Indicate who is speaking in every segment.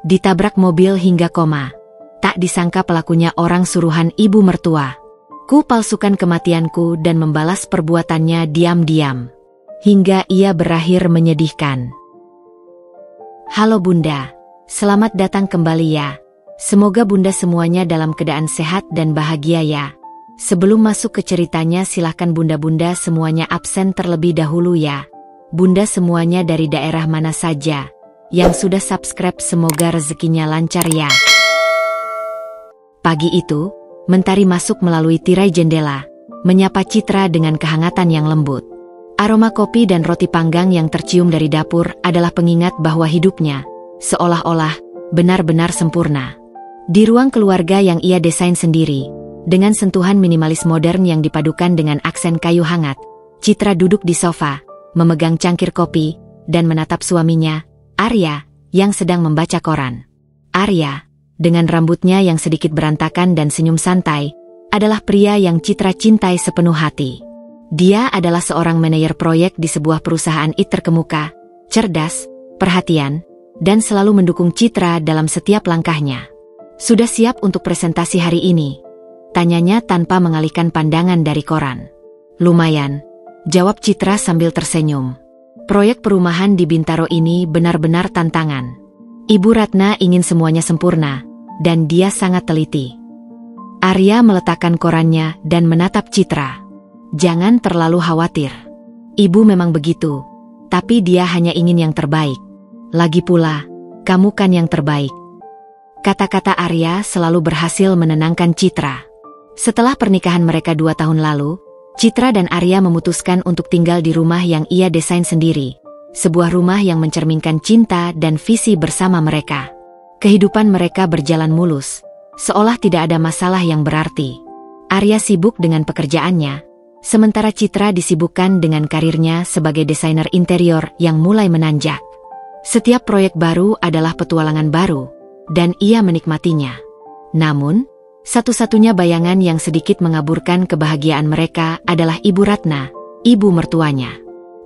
Speaker 1: ditabrak mobil hingga koma. Tak disangka pelakunya orang suruhan ibu mertua. Ku palsukan kematianku dan membalas perbuatannya diam-diam. Hingga ia berakhir menyedihkan. Halo Bunda, selamat datang kembali ya. Semoga Bunda semuanya dalam keadaan sehat dan bahagia ya. Sebelum masuk ke ceritanya silahkan Bunda-Bunda semuanya absen terlebih dahulu ya. Bunda semuanya dari daerah mana saja yang sudah subscribe semoga rezekinya lancar ya. Pagi itu, mentari masuk melalui tirai jendela, menyapa Citra dengan kehangatan yang lembut. Aroma kopi dan roti panggang yang tercium dari dapur adalah pengingat bahwa hidupnya, seolah-olah, benar-benar sempurna. Di ruang keluarga yang ia desain sendiri, dengan sentuhan minimalis modern yang dipadukan dengan aksen kayu hangat, Citra duduk di sofa, memegang cangkir kopi, dan menatap suaminya, Arya, yang sedang membaca koran. Arya, dengan rambutnya yang sedikit berantakan dan senyum santai, adalah pria yang Citra cintai sepenuh hati. Dia adalah seorang manajer proyek di sebuah perusahaan IT terkemuka, cerdas, perhatian, dan selalu mendukung Citra dalam setiap langkahnya. Sudah siap untuk presentasi hari ini? Tanyanya tanpa mengalihkan pandangan dari koran. Lumayan, jawab Citra sambil tersenyum. Proyek perumahan di Bintaro ini benar-benar tantangan. Ibu Ratna ingin semuanya sempurna, dan dia sangat teliti. Arya meletakkan korannya dan menatap Citra. Jangan terlalu khawatir. Ibu memang begitu, tapi dia hanya ingin yang terbaik. Lagi pula, kamu kan yang terbaik. Kata-kata Arya selalu berhasil menenangkan Citra. Setelah pernikahan mereka 2 tahun lalu, Citra dan Arya memutuskan untuk tinggal di rumah yang ia desain sendiri. Sebuah rumah yang mencerminkan cinta dan visi bersama mereka. Kehidupan mereka berjalan mulus, seolah tidak ada masalah yang berarti. Arya sibuk dengan pekerjaannya, sementara Citra disibukkan dengan karirnya sebagai desainer interior yang mulai menanjak. Setiap proyek baru adalah petualangan baru, dan ia menikmatinya. Namun, satu-satunya bayangan yang sedikit mengaburkan kebahagiaan mereka adalah Ibu Ratna, ibu mertuanya.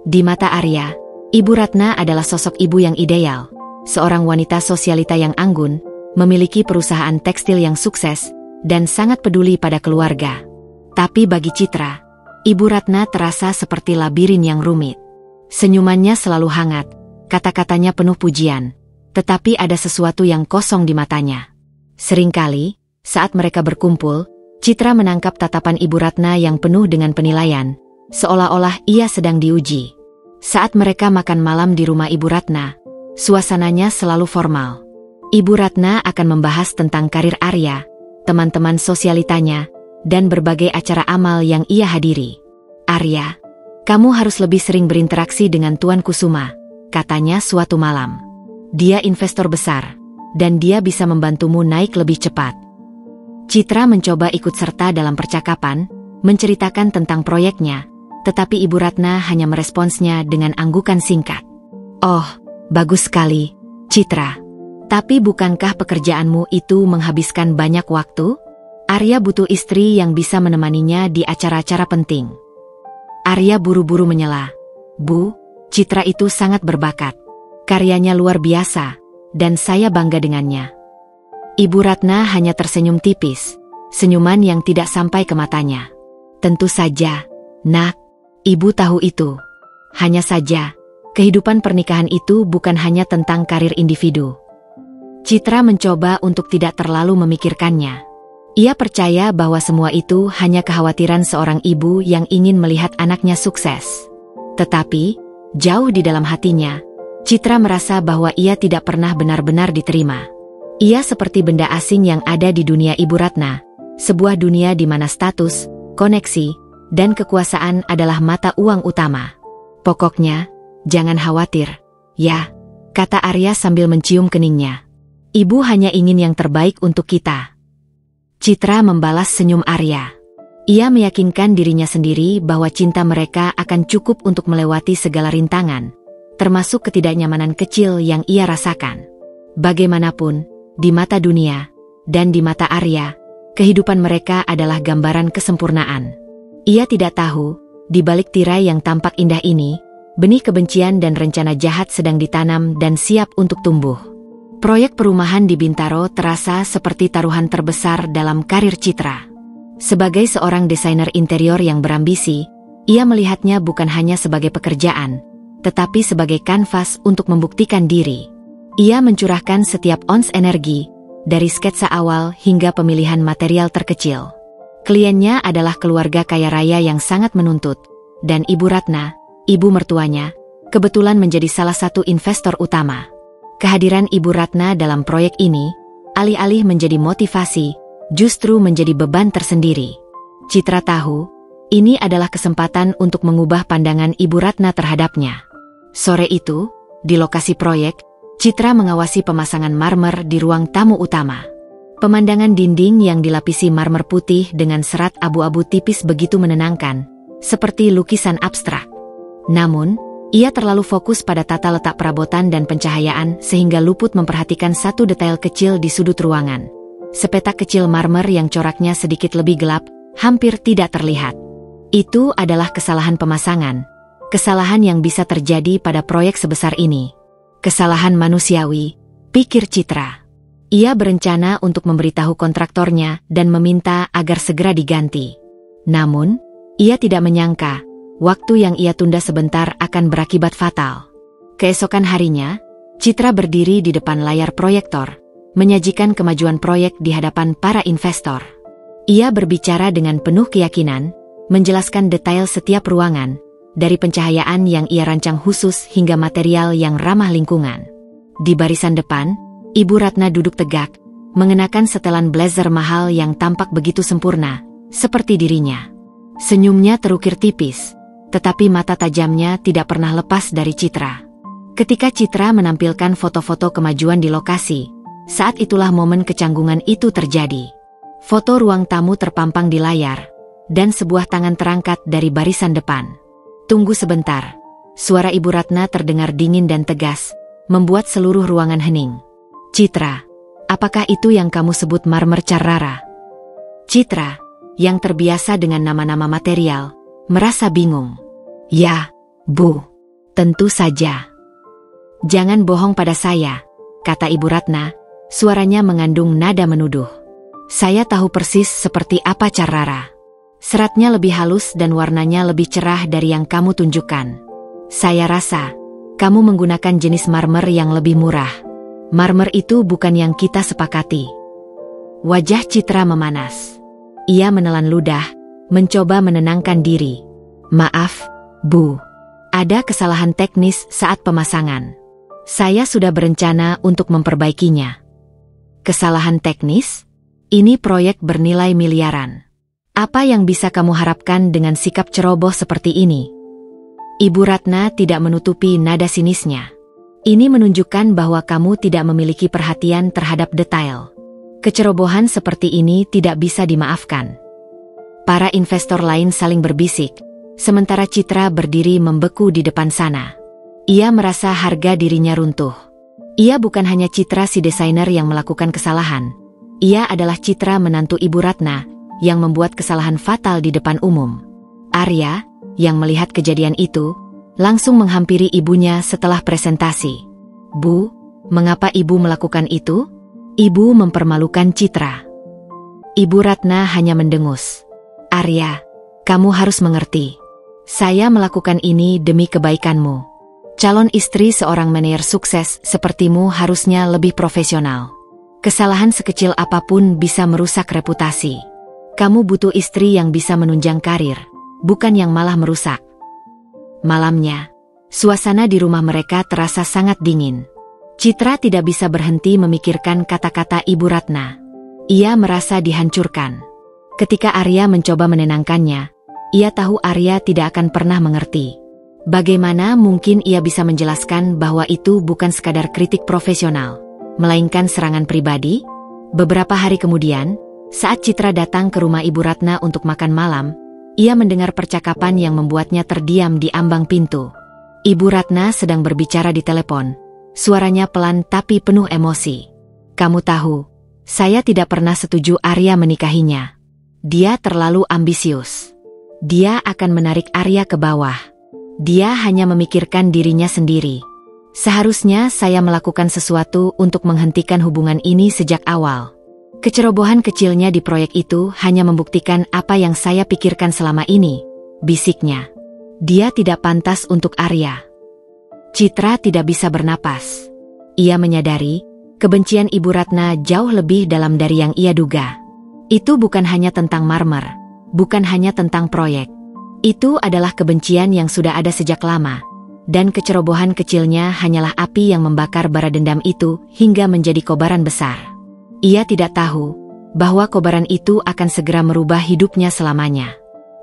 Speaker 1: Di mata Arya, Ibu Ratna adalah sosok ibu yang ideal, seorang wanita sosialita yang anggun, memiliki perusahaan tekstil yang sukses, dan sangat peduli pada keluarga. Tapi bagi Citra, Ibu Ratna terasa seperti labirin yang rumit. Senyumannya selalu hangat, kata-katanya penuh pujian, tetapi ada sesuatu yang kosong di matanya. Seringkali, saat mereka berkumpul, Citra menangkap tatapan Ibu Ratna yang penuh dengan penilaian, seolah-olah ia sedang diuji. Saat mereka makan malam di rumah Ibu Ratna, suasananya selalu formal. Ibu Ratna akan membahas tentang karir Arya, teman-teman sosialitanya, dan berbagai acara amal yang ia hadiri. Arya, kamu harus lebih sering berinteraksi dengan Tuan Kusuma, katanya suatu malam. Dia investor besar, dan dia bisa membantumu naik lebih cepat. Citra mencoba ikut serta dalam percakapan, menceritakan tentang proyeknya, tetapi Ibu Ratna hanya meresponsnya dengan anggukan singkat. Oh, bagus sekali, Citra. Tapi bukankah pekerjaanmu itu menghabiskan banyak waktu? Arya butuh istri yang bisa menemaninya di acara-acara penting. Arya buru-buru menyela. Bu, Citra itu sangat berbakat. Karyanya luar biasa, dan saya bangga dengannya. Ibu Ratna hanya tersenyum tipis, senyuman yang tidak sampai ke matanya. Tentu saja, Nak, Ibu tahu itu. Hanya saja, kehidupan pernikahan itu bukan hanya tentang karir individu. Citra mencoba untuk tidak terlalu memikirkannya. Ia percaya bahwa semua itu hanya kekhawatiran seorang ibu yang ingin melihat anaknya sukses. Tetapi, jauh di dalam hatinya, Citra merasa bahwa ia tidak pernah benar-benar diterima. Ia seperti benda asing yang ada di dunia Ibu Ratna, sebuah dunia di mana status, koneksi, dan kekuasaan adalah mata uang utama. Pokoknya, jangan khawatir, ya, kata Arya sambil mencium keningnya. Ibu hanya ingin yang terbaik untuk kita. Citra membalas senyum Arya. Ia meyakinkan dirinya sendiri bahwa cinta mereka akan cukup untuk melewati segala rintangan, termasuk ketidaknyamanan kecil yang ia rasakan. Bagaimanapun, di mata dunia, dan di mata Arya, kehidupan mereka adalah gambaran kesempurnaan. Ia tidak tahu, di balik tirai yang tampak indah ini, benih kebencian dan rencana jahat sedang ditanam dan siap untuk tumbuh. Proyek perumahan di Bintaro terasa seperti taruhan terbesar dalam karir Citra. Sebagai seorang desainer interior yang berambisi, ia melihatnya bukan hanya sebagai pekerjaan, tetapi sebagai kanvas untuk membuktikan diri. Ia mencurahkan setiap ons energi, dari sketsa awal hingga pemilihan material terkecil. Kliennya adalah keluarga kaya raya yang sangat menuntut, dan Ibu Ratna, ibu mertuanya, kebetulan menjadi salah satu investor utama. Kehadiran Ibu Ratna dalam proyek ini, alih-alih menjadi motivasi, justru menjadi beban tersendiri. Citra tahu, ini adalah kesempatan untuk mengubah pandangan Ibu Ratna terhadapnya. Sore itu, di lokasi proyek, Citra mengawasi pemasangan marmer di ruang tamu utama. Pemandangan dinding yang dilapisi marmer putih dengan serat abu-abu tipis begitu menenangkan, seperti lukisan abstrak. Namun, ia terlalu fokus pada tata letak perabotan dan pencahayaan sehingga luput memperhatikan satu detail kecil di sudut ruangan. Sepetak kecil marmer yang coraknya sedikit lebih gelap, hampir tidak terlihat. Itu adalah kesalahan pemasangan. Kesalahan yang bisa terjadi pada proyek sebesar ini. Kesalahan manusiawi, pikir Citra. Ia berencana untuk memberitahu kontraktornya dan meminta agar segera diganti. Namun, ia tidak menyangka, waktu yang ia tunda sebentar akan berakibat fatal. Keesokan harinya, Citra berdiri di depan layar proyektor, menyajikan kemajuan proyek di hadapan para investor. Ia berbicara dengan penuh keyakinan, menjelaskan detail setiap ruangan, dari pencahayaan yang ia rancang khusus hingga material yang ramah lingkungan. Di barisan depan, Ibu Ratna duduk tegak, mengenakan setelan blazer mahal yang tampak begitu sempurna, seperti dirinya. Senyumnya terukir tipis, tetapi mata tajamnya tidak pernah lepas dari Citra. Ketika Citra menampilkan foto-foto kemajuan di lokasi, saat itulah momen kecanggungan itu terjadi. Foto ruang tamu terpampang di layar, dan sebuah tangan terangkat dari barisan depan. Tunggu sebentar, suara Ibu Ratna terdengar dingin dan tegas, membuat seluruh ruangan hening. Citra, apakah itu yang kamu sebut marmer Carrara? Citra, yang terbiasa dengan nama-nama material, merasa bingung. Ya, Bu, tentu saja. Jangan bohong pada saya, kata Ibu Ratna, suaranya mengandung nada menuduh. Saya tahu persis seperti apa Carrara. Seratnya lebih halus dan warnanya lebih cerah dari yang kamu tunjukkan. Saya rasa, kamu menggunakan jenis marmer yang lebih murah. Marmer itu bukan yang kita sepakati. Wajah Citra memanas. Ia menelan ludah, mencoba menenangkan diri. Maaf, Bu. Ada kesalahan teknis saat pemasangan. Saya sudah berencana untuk memperbaikinya. Kesalahan teknis? Ini proyek bernilai miliaran. Apa yang bisa kamu harapkan dengan sikap ceroboh seperti ini? Ibu Ratna tidak menutupi nada sinisnya. Ini menunjukkan bahwa kamu tidak memiliki perhatian terhadap detail. Kecerobohan seperti ini tidak bisa dimaafkan. Para investor lain saling berbisik, sementara Citra berdiri membeku di depan sana. Ia merasa harga dirinya runtuh. Ia bukan hanya Citra si desainer yang melakukan kesalahan. Ia adalah Citra menantu Ibu Ratna, yang membuat kesalahan fatal di depan umum. Arya, yang melihat kejadian itu, langsung menghampiri ibunya setelah presentasi. Bu, mengapa ibu melakukan itu? Ibu mempermalukan Citra. Ibu Ratna hanya mendengus. Arya, kamu harus mengerti. Saya melakukan ini demi kebaikanmu. Calon istri seorang manajer sukses sepertimu harusnya lebih profesional. Kesalahan sekecil apapun bisa merusak reputasi. Kamu butuh istri yang bisa menunjang karir, bukan yang malah merusak. Malamnya, suasana di rumah mereka terasa sangat dingin. Citra tidak bisa berhenti memikirkan kata-kata Ibu Ratna. Ia merasa dihancurkan. Ketika Arya mencoba menenangkannya, ia tahu Arya tidak akan pernah mengerti. Bagaimana mungkin ia bisa menjelaskan bahwa itu bukan sekadar kritik profesional, melainkan serangan pribadi? Beberapa hari kemudian, saat Citra datang ke rumah Ibu Ratna untuk makan malam, ia mendengar percakapan yang membuatnya terdiam di ambang pintu. Ibu Ratna sedang berbicara di telepon. Suaranya pelan tapi penuh emosi. Kamu tahu, saya tidak pernah setuju Arya menikahinya. Dia terlalu ambisius. Dia akan menarik Arya ke bawah. Dia hanya memikirkan dirinya sendiri. Seharusnya saya melakukan sesuatu untuk menghentikan hubungan ini sejak awal. Kecerobohan kecilnya di proyek itu hanya membuktikan apa yang saya pikirkan selama ini, bisiknya. Dia tidak pantas untuk Arya. Citra tidak bisa bernapas. Ia menyadari, kebencian Ibu Ratna jauh lebih dalam dari yang ia duga. Itu bukan hanya tentang Marmer, bukan hanya tentang proyek. Itu adalah kebencian yang sudah ada sejak lama. Dan kecerobohan kecilnya hanyalah api yang membakar bara dendam itu hingga menjadi kobaran besar. Ia tidak tahu bahwa kobaran itu akan segera merubah hidupnya selamanya.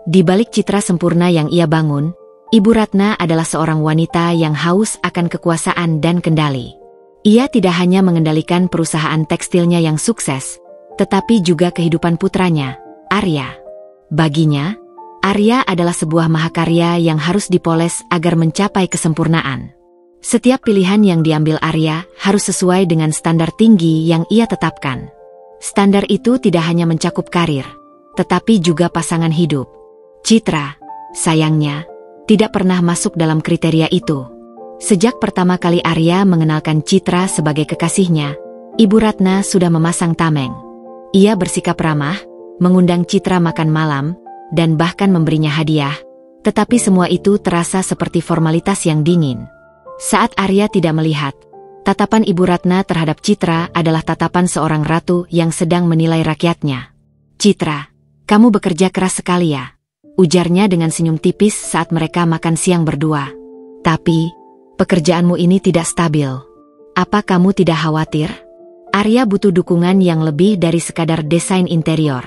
Speaker 1: Di balik citra sempurna yang ia bangun, Ibu Ratna adalah seorang wanita yang haus akan kekuasaan dan kendali. Ia tidak hanya mengendalikan perusahaan tekstilnya yang sukses, tetapi juga kehidupan putranya, Arya. Baginya, Arya adalah sebuah mahakarya yang harus dipoles agar mencapai kesempurnaan. Setiap pilihan yang diambil Arya harus sesuai dengan standar tinggi yang ia tetapkan. Standar itu tidak hanya mencakup karir, tetapi juga pasangan hidup. Citra, sayangnya, tidak pernah masuk dalam kriteria itu. Sejak pertama kali Arya mengenalkan Citra sebagai kekasihnya, Ibu Ratna sudah memasang tameng. Ia bersikap ramah, mengundang Citra makan malam, dan bahkan memberinya hadiah, tetapi semua itu terasa seperti formalitas yang dingin. Saat Arya tidak melihat, tatapan Ibu Ratna terhadap Citra adalah tatapan seorang ratu yang sedang menilai rakyatnya. "Citra, kamu bekerja keras sekali ya," ujarnya dengan senyum tipis saat mereka makan siang berdua. "Tapi, pekerjaanmu ini tidak stabil. Apa kamu tidak khawatir?" Arya butuh dukungan yang lebih dari sekadar desain interior.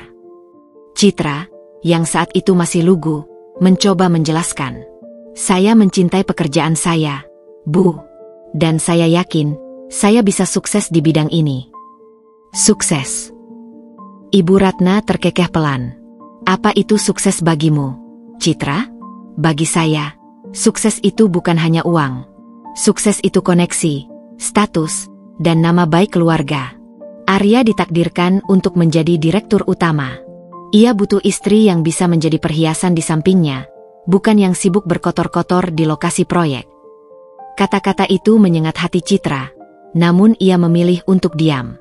Speaker 1: Citra, yang saat itu masih lugu, mencoba menjelaskan. "Saya mencintai pekerjaan saya, Bu. Dan saya yakin, saya bisa sukses di bidang ini." "Sukses?" Ibu Ratna terkekeh pelan. "Apa itu sukses bagimu, Citra?" "Bagi saya, sukses itu bukan hanya uang. Sukses itu koneksi, status, dan nama baik keluarga." Arya ditakdirkan untuk menjadi direktur utama. Ia butuh istri yang bisa menjadi perhiasan di sampingnya, bukan yang sibuk berkotor-kotor di lokasi proyek. Kata-kata itu menyengat hati Citra, namun ia memilih untuk diam.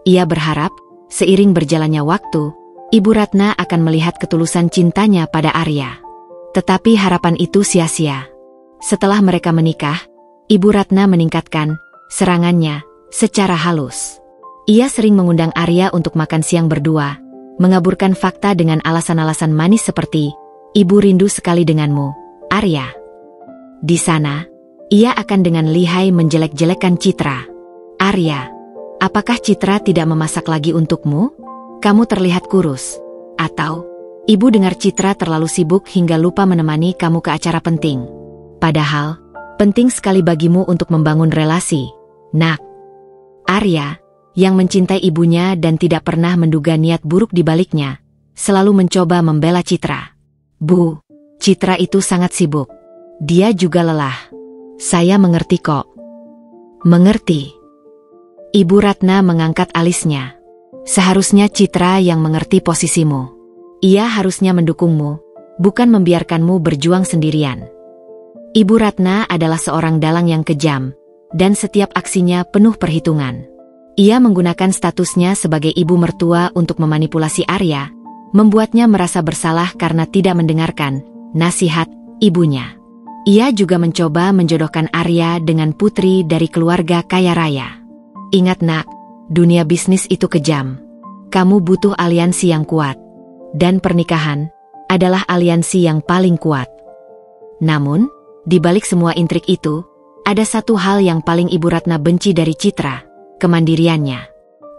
Speaker 1: Ia berharap, seiring berjalannya waktu, Ibu Ratna akan melihat ketulusan cintanya pada Arya. Tetapi harapan itu sia-sia. Setelah mereka menikah, Ibu Ratna meningkatkan serangannya secara halus. Ia sering mengundang Arya untuk makan siang berdua, mengaburkan fakta dengan alasan-alasan manis seperti, "Ibu rindu sekali denganmu, Arya." Di sana, ia akan dengan lihai menjelek-jelekan Citra. "Arya, apakah Citra tidak memasak lagi untukmu? Kamu terlihat kurus." Atau, "Ibu dengar Citra terlalu sibuk hingga lupa menemani kamu ke acara penting. Padahal, penting sekali bagimu untuk membangun relasi, nak." Arya, yang mencintai ibunya dan tidak pernah menduga niat buruk di baliknya, selalu mencoba membela Citra. "Bu, Citra itu sangat sibuk. Dia juga lelah." "Saya mengerti kok." "Mengerti?" Ibu Ratna mengangkat alisnya. "Seharusnya Citra yang mengerti posisimu. Ia harusnya mendukungmu, bukan membiarkanmu berjuang sendirian." Ibu Ratna adalah seorang dalang yang kejam, dan setiap aksinya penuh perhitungan. Ia menggunakan statusnya sebagai ibu mertua untuk memanipulasi Arya, membuatnya merasa bersalah karena tidak mendengarkan nasihat ibunya. Ia juga mencoba menjodohkan Arya dengan putri dari keluarga kaya raya. "Ingat nak, dunia bisnis itu kejam. Kamu butuh aliansi yang kuat. Dan pernikahan adalah aliansi yang paling kuat." Namun, di balik semua intrik itu, ada satu hal yang paling Ibu Ratna benci dari Citra, kemandiriannya.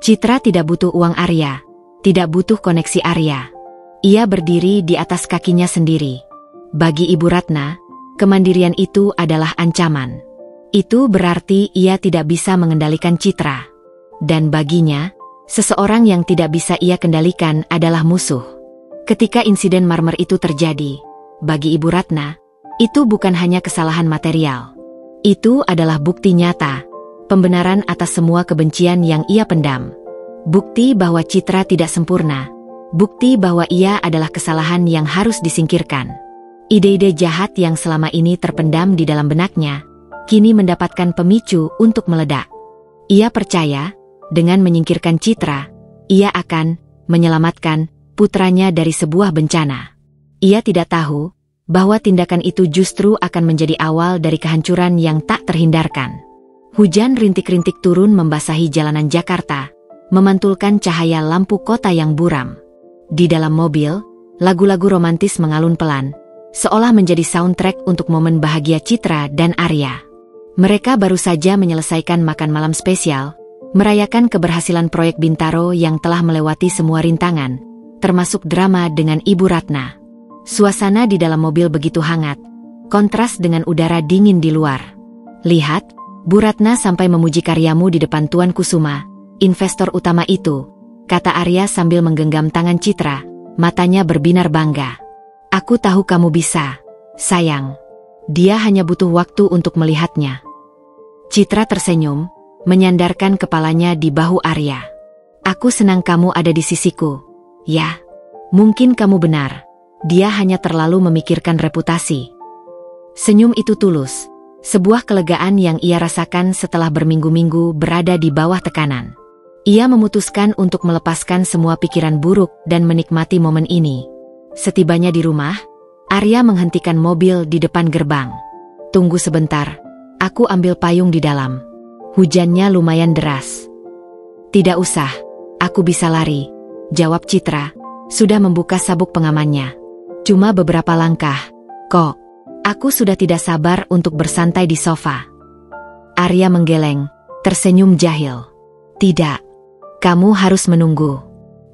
Speaker 1: Citra tidak butuh uang Arya, tidak butuh koneksi Arya. Ia berdiri di atas kakinya sendiri. Bagi Ibu Ratna, kemandirian itu adalah ancaman. Itu berarti ia tidak bisa mengendalikan Citra. Dan baginya, seseorang yang tidak bisa ia kendalikan adalah musuh. Ketika insiden Marmer itu terjadi, bagi Ibu Ratna, itu bukan hanya kesalahan material. Itu adalah bukti nyata, pembenaran atas semua kebencian yang ia pendam. Bukti bahwa Citra tidak sempurna. Bukti bahwa ia adalah kesalahan yang harus disingkirkan. Ide-ide jahat yang selama ini terpendam di dalam benaknya, kini mendapatkan pemicu untuk meledak. Ia percaya, dengan menyingkirkan Citra, ia akan menyelamatkan putranya dari sebuah bencana. Ia tidak tahu bahwa tindakan itu justru akan menjadi awal dari kehancuran yang tak terhindarkan. Hujan rintik-rintik turun membasahi jalanan Jakarta, memantulkan cahaya lampu kota yang buram. Di dalam mobil, lagu-lagu romantis mengalun pelan, seolah menjadi soundtrack untuk momen bahagia Citra dan Arya. Mereka baru saja menyelesaikan makan malam spesial, merayakan keberhasilan proyek Bintaro yang telah melewati semua rintangan, termasuk drama dengan Ibu Ratna. Suasana di dalam mobil begitu hangat, kontras dengan udara dingin di luar. Lihat, Bu Ratna sampai memuji karyamu di depan Tuan Kusuma, investor utama itu, kata Arya sambil menggenggam tangan Citra, matanya berbinar bangga. Aku tahu kamu bisa, sayang. Dia hanya butuh waktu untuk melihatnya. Citra tersenyum, menyandarkan kepalanya di bahu Arya. Aku senang kamu ada di sisiku. Ya, mungkin kamu benar. Dia hanya terlalu memikirkan reputasi. Senyum itu tulus, sebuah kelegaan yang ia rasakan setelah berminggu-minggu berada di bawah tekanan. Ia memutuskan untuk melepaskan semua pikiran buruk dan menikmati momen ini. Setibanya di rumah, Arya menghentikan mobil di depan gerbang. Tunggu sebentar, aku ambil payung di dalam. Hujannya lumayan deras. Tidak usah, aku bisa lari, jawab Citra, sudah membuka sabuk pengamannya. Cuma beberapa langkah, kok. Aku sudah tidak sabar untuk bersantai di sofa. Arya menggeleng, tersenyum jahil. Tidak, kamu harus menunggu.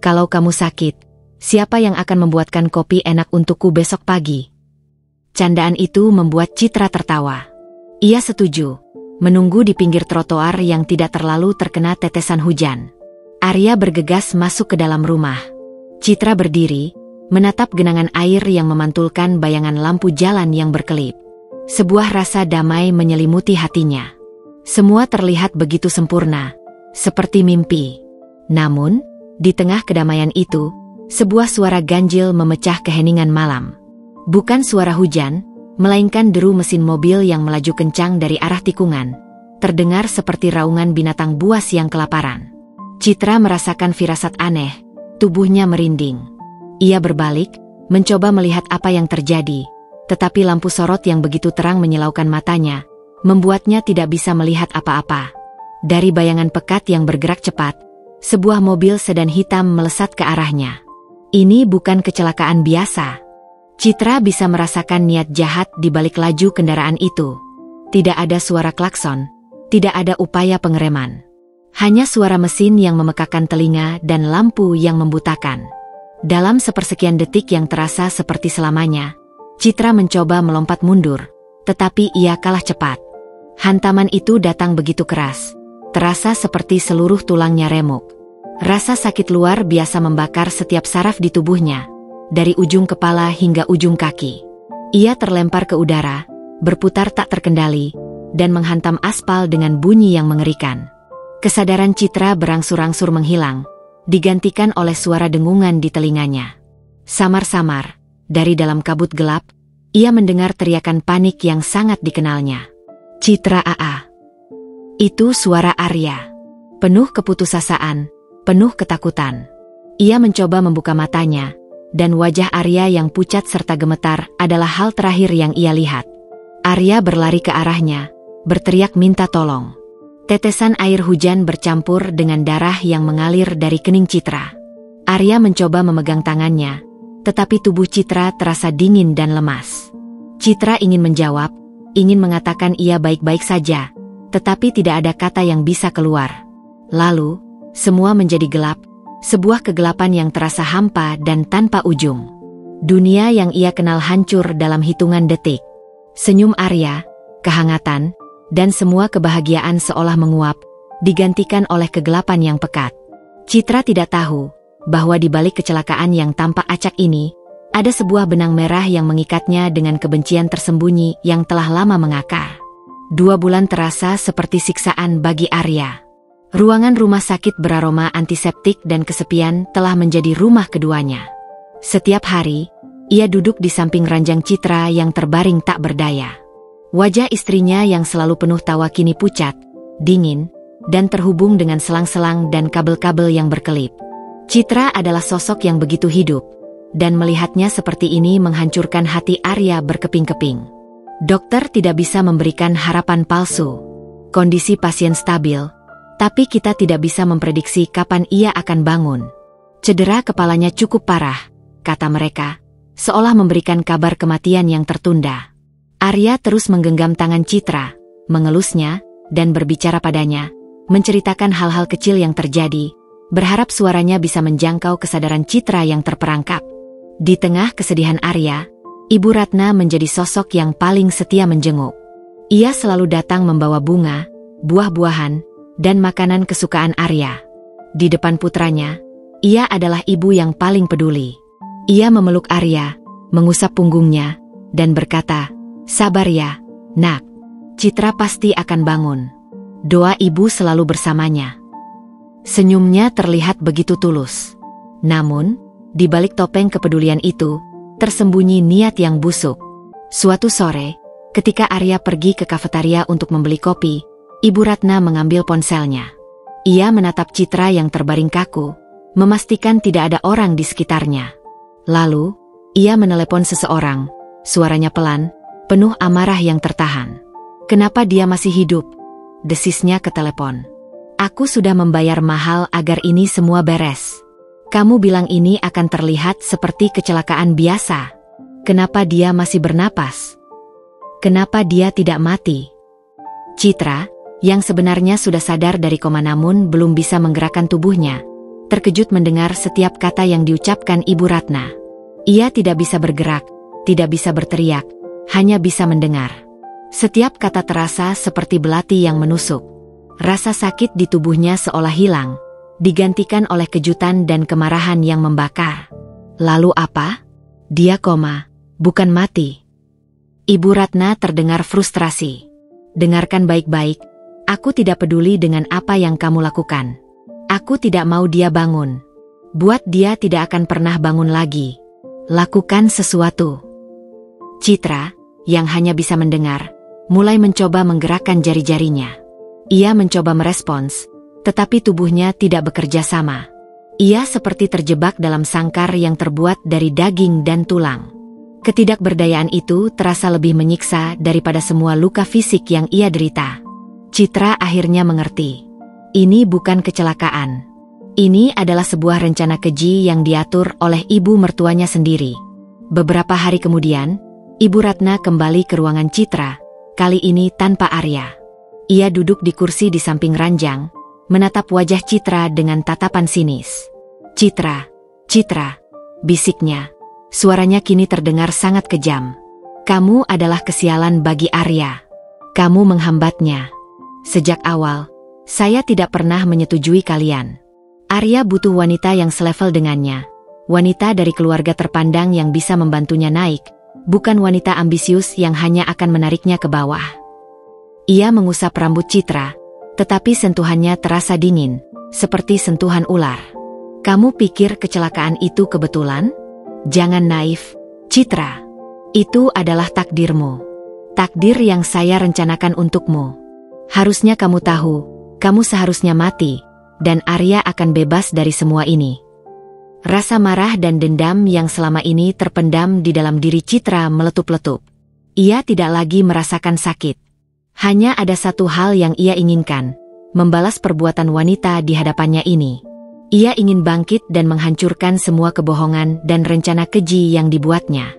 Speaker 1: Kalau kamu sakit, siapa yang akan membuatkan kopi enak untukku besok pagi? Candaan itu membuat Citra tertawa. Ia setuju, menunggu di pinggir trotoar yang tidak terlalu terkena tetesan hujan. Arya bergegas masuk ke dalam rumah. Citra berdiri, menatap genangan air yang memantulkan bayangan lampu jalan yang berkelip. Sebuah rasa damai menyelimuti hatinya. Semua terlihat begitu sempurna, seperti mimpi. Namun, di tengah kedamaian itu, sebuah suara ganjil memecah keheningan malam. Bukan suara hujan, melainkan deru mesin mobil yang melaju kencang dari arah tikungan. Terdengar seperti raungan binatang buas yang kelaparan. Citra merasakan firasat aneh, tubuhnya merinding. Ia berbalik, mencoba melihat apa yang terjadi, tetapi lampu sorot yang begitu terang menyilaukan matanya, membuatnya tidak bisa melihat apa-apa. Dari bayangan pekat yang bergerak cepat, sebuah mobil sedan hitam melesat ke arahnya. Ini bukan kecelakaan biasa. Citra bisa merasakan niat jahat di balik laju kendaraan itu. Tidak ada suara klakson, tidak ada upaya pengereman. Hanya suara mesin yang memekakan telinga dan lampu yang membutakan. Dalam sepersekian detik yang terasa seperti selamanya, Citra mencoba melompat mundur, tetapi ia kalah cepat. Hantaman itu datang begitu keras, terasa seperti seluruh tulangnya remuk. Rasa sakit luar biasa membakar setiap saraf di tubuhnya, dari ujung kepala hingga ujung kaki. Ia terlempar ke udara, berputar tak terkendali, dan menghantam aspal dengan bunyi yang mengerikan. Kesadaran Citra berangsur-angsur menghilang, digantikan oleh suara dengungan di telinganya. Samar-samar, dari dalam kabut gelap, ia mendengar teriakan panik yang sangat dikenalnya. Citra AA. Itu suara Arya. Penuh keputusasaan, penuh ketakutan. Ia mencoba membuka matanya, dan wajah Arya yang pucat serta gemetar adalah hal terakhir yang ia lihat. Arya berlari ke arahnya, berteriak minta tolong. Tetesan air hujan bercampur dengan darah yang mengalir dari kening Citra. Arya mencoba memegang tangannya, tetapi tubuh Citra terasa dingin dan lemas. Citra ingin menjawab, ingin mengatakan ia baik-baik saja, tetapi tidak ada kata yang bisa keluar. Lalu, semua menjadi gelap, sebuah kegelapan yang terasa hampa dan tanpa ujung. Dunia yang ia kenal hancur dalam hitungan detik. Senyum Arya, kehangatan, dan semua kebahagiaan seolah menguap, digantikan oleh kegelapan yang pekat. Citra tidak tahu bahwa di balik kecelakaan yang tampak acak ini, ada sebuah benang merah yang mengikatnya dengan kebencian tersembunyi yang telah lama mengakar. 2 bulan terasa seperti siksaan bagi Arya. Ruangan rumah sakit beraroma antiseptik dan kesepian telah menjadi rumah keduanya. Setiap hari, ia duduk di samping ranjang Citra yang terbaring tak berdaya. Wajah istrinya yang selalu penuh tawa kini pucat, dingin, dan terhubung dengan selang-selang dan kabel-kabel yang berkelip. Citra adalah sosok yang begitu hidup, dan melihatnya seperti ini menghancurkan hati Arya berkeping-keping. Dokter tidak bisa memberikan harapan palsu. Kondisi pasien stabil, tapi kita tidak bisa memprediksi kapan ia akan bangun. Cedera kepalanya cukup parah, kata mereka, seolah memberikan kabar kematian yang tertunda. Arya terus menggenggam tangan Citra, mengelusnya, dan berbicara padanya, menceritakan hal-hal kecil yang terjadi, berharap suaranya bisa menjangkau kesadaran Citra yang terperangkap. Di tengah kesedihan Arya, Ibu Ratna menjadi sosok yang paling setia menjenguk. Ia selalu datang membawa bunga, buah-buahan, dan makanan kesukaan Arya. Di depan putranya, ia adalah ibu yang paling peduli. Ia memeluk Arya, mengusap punggungnya, dan berkata, "Sabar ya, nak. Citra pasti akan bangun." Doa ibu selalu bersamanya. Senyumnya terlihat begitu tulus. Namun, di balik topeng kepedulian itu, tersembunyi niat yang busuk. Suatu sore, ketika Arya pergi ke kafetaria untuk membeli kopi, Ibu Ratna mengambil ponselnya. Ia menatap Citra yang terbaring kaku, memastikan tidak ada orang di sekitarnya. Lalu, ia menelepon seseorang, suaranya pelan, penuh amarah yang tertahan. "Kenapa dia masih hidup?" desisnya ke telepon. "Aku sudah membayar mahal agar ini semua beres. Kamu bilang ini akan terlihat seperti kecelakaan biasa. Kenapa dia masih bernapas? Kenapa dia tidak mati?" Citra, yang sebenarnya sudah sadar dari koma namun belum bisa menggerakkan tubuhnya, terkejut mendengar setiap kata yang diucapkan Ibu Ratna. Ia tidak bisa bergerak, tidak bisa berteriak, hanya bisa mendengar. Setiap kata terasa seperti belati yang menusuk. Rasa sakit di tubuhnya seolah hilang, digantikan oleh kejutan dan kemarahan yang membakar. Lalu apa? Dia koma, bukan mati. Ibu Ratna terdengar frustrasi. "Dengarkan baik-baik, aku tidak peduli dengan apa yang kamu lakukan. Aku tidak mau dia bangun. Buat dia tidak akan pernah bangun lagi. Lakukan sesuatu." Citra, yang hanya bisa mendengar, mulai mencoba menggerakkan jari-jarinya. Ia mencoba merespons, tetapi tubuhnya tidak bekerja sama. Ia seperti terjebak dalam sangkar yang terbuat dari daging dan tulang. Ketidakberdayaan itu terasa lebih menyiksa daripada semua luka fisik yang ia derita. Citra akhirnya mengerti. Ini bukan kecelakaan. Ini adalah sebuah rencana keji yang diatur oleh ibu mertuanya sendiri. Beberapa hari kemudian, Ibu Ratna kembali ke ruangan Citra, kali ini tanpa Arya. Ia duduk di kursi di samping ranjang, menatap wajah Citra dengan tatapan sinis. "Citra, Citra," bisiknya. Suaranya kini terdengar sangat kejam. "Kamu adalah kesialan bagi Arya. Kamu menghambatnya. Sejak awal, saya tidak pernah menyetujui kalian. Arya butuh wanita yang selevel dengannya. Wanita dari keluarga terpandang yang bisa membantunya naik, bukan wanita ambisius yang hanya akan menariknya ke bawah." Ia mengusap rambut Citra, tetapi sentuhannya terasa dingin, seperti sentuhan ular. "Kamu pikir kecelakaan itu kebetulan? Jangan naif, Citra. Itu adalah takdirmu. Takdir yang saya rencanakan untukmu. Harusnya kamu tahu, kamu seharusnya mati, dan Arya akan bebas dari semua ini." Rasa marah dan dendam yang selama ini terpendam di dalam diri Citra meletup-letup. Ia tidak lagi merasakan sakit. Hanya ada satu hal yang ia inginkan, membalas perbuatan wanita di hadapannya ini. Ia ingin bangkit dan menghancurkan semua kebohongan dan rencana keji yang dibuatnya.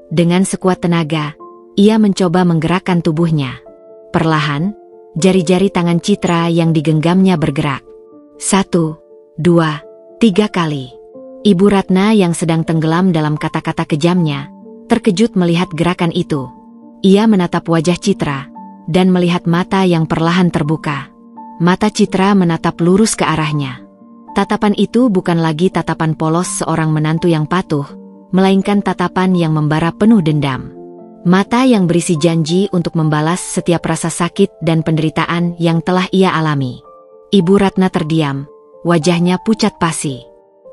Speaker 1: Dengan sekuat tenaga, ia mencoba menggerakkan tubuhnya. Perlahan, jari-jari tangan Citra yang digenggamnya bergerak. 1, 2, 3 kali. Ibu Ratna yang sedang tenggelam dalam kata-kata kejamnya, terkejut melihat gerakan itu. Ia menatap wajah Citra, dan melihat mata yang perlahan terbuka. Mata Citra menatap lurus ke arahnya. Tatapan itu bukan lagi tatapan polos seorang menantu yang patuh, melainkan tatapan yang membara penuh dendam. Mata yang berisi janji untuk membalas setiap rasa sakit dan penderitaan yang telah ia alami. Ibu Ratna terdiam, wajahnya pucat pasi.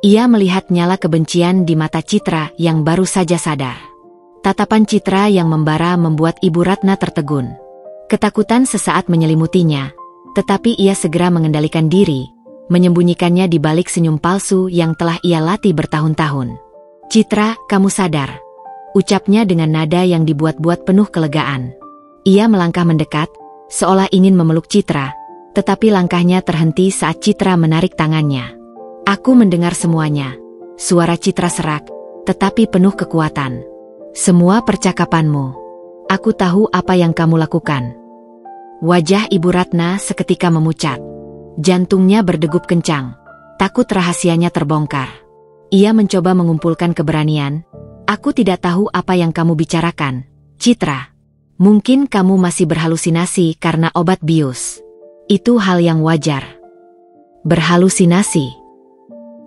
Speaker 1: Ia melihat nyala kebencian di mata Citra yang baru saja sadar. Tatapan Citra yang membara membuat Ibu Ratna tertegun. Ketakutan sesaat menyelimutinya, tetapi ia segera mengendalikan diri, menyembunyikannya di balik senyum palsu yang telah ia latih bertahun-tahun. "Citra, kamu sadar?" ucapnya dengan nada yang dibuat-buat penuh kelegaan. Ia melangkah mendekat, seolah ingin memeluk Citra, tetapi langkahnya terhenti saat Citra menarik tangannya. "Aku mendengar semuanya." Suara Citra serak, tetapi penuh kekuatan. "Semua percakapanmu. Aku tahu apa yang kamu lakukan." Wajah Ibu Ratna seketika memucat. Jantungnya berdegup kencang. Takut rahasianya terbongkar. Ia mencoba mengumpulkan keberanian. "Aku tidak tahu apa yang kamu bicarakan, Citra. Mungkin kamu masih berhalusinasi karena obat bius. Itu hal yang wajar." "Berhalusinasi?"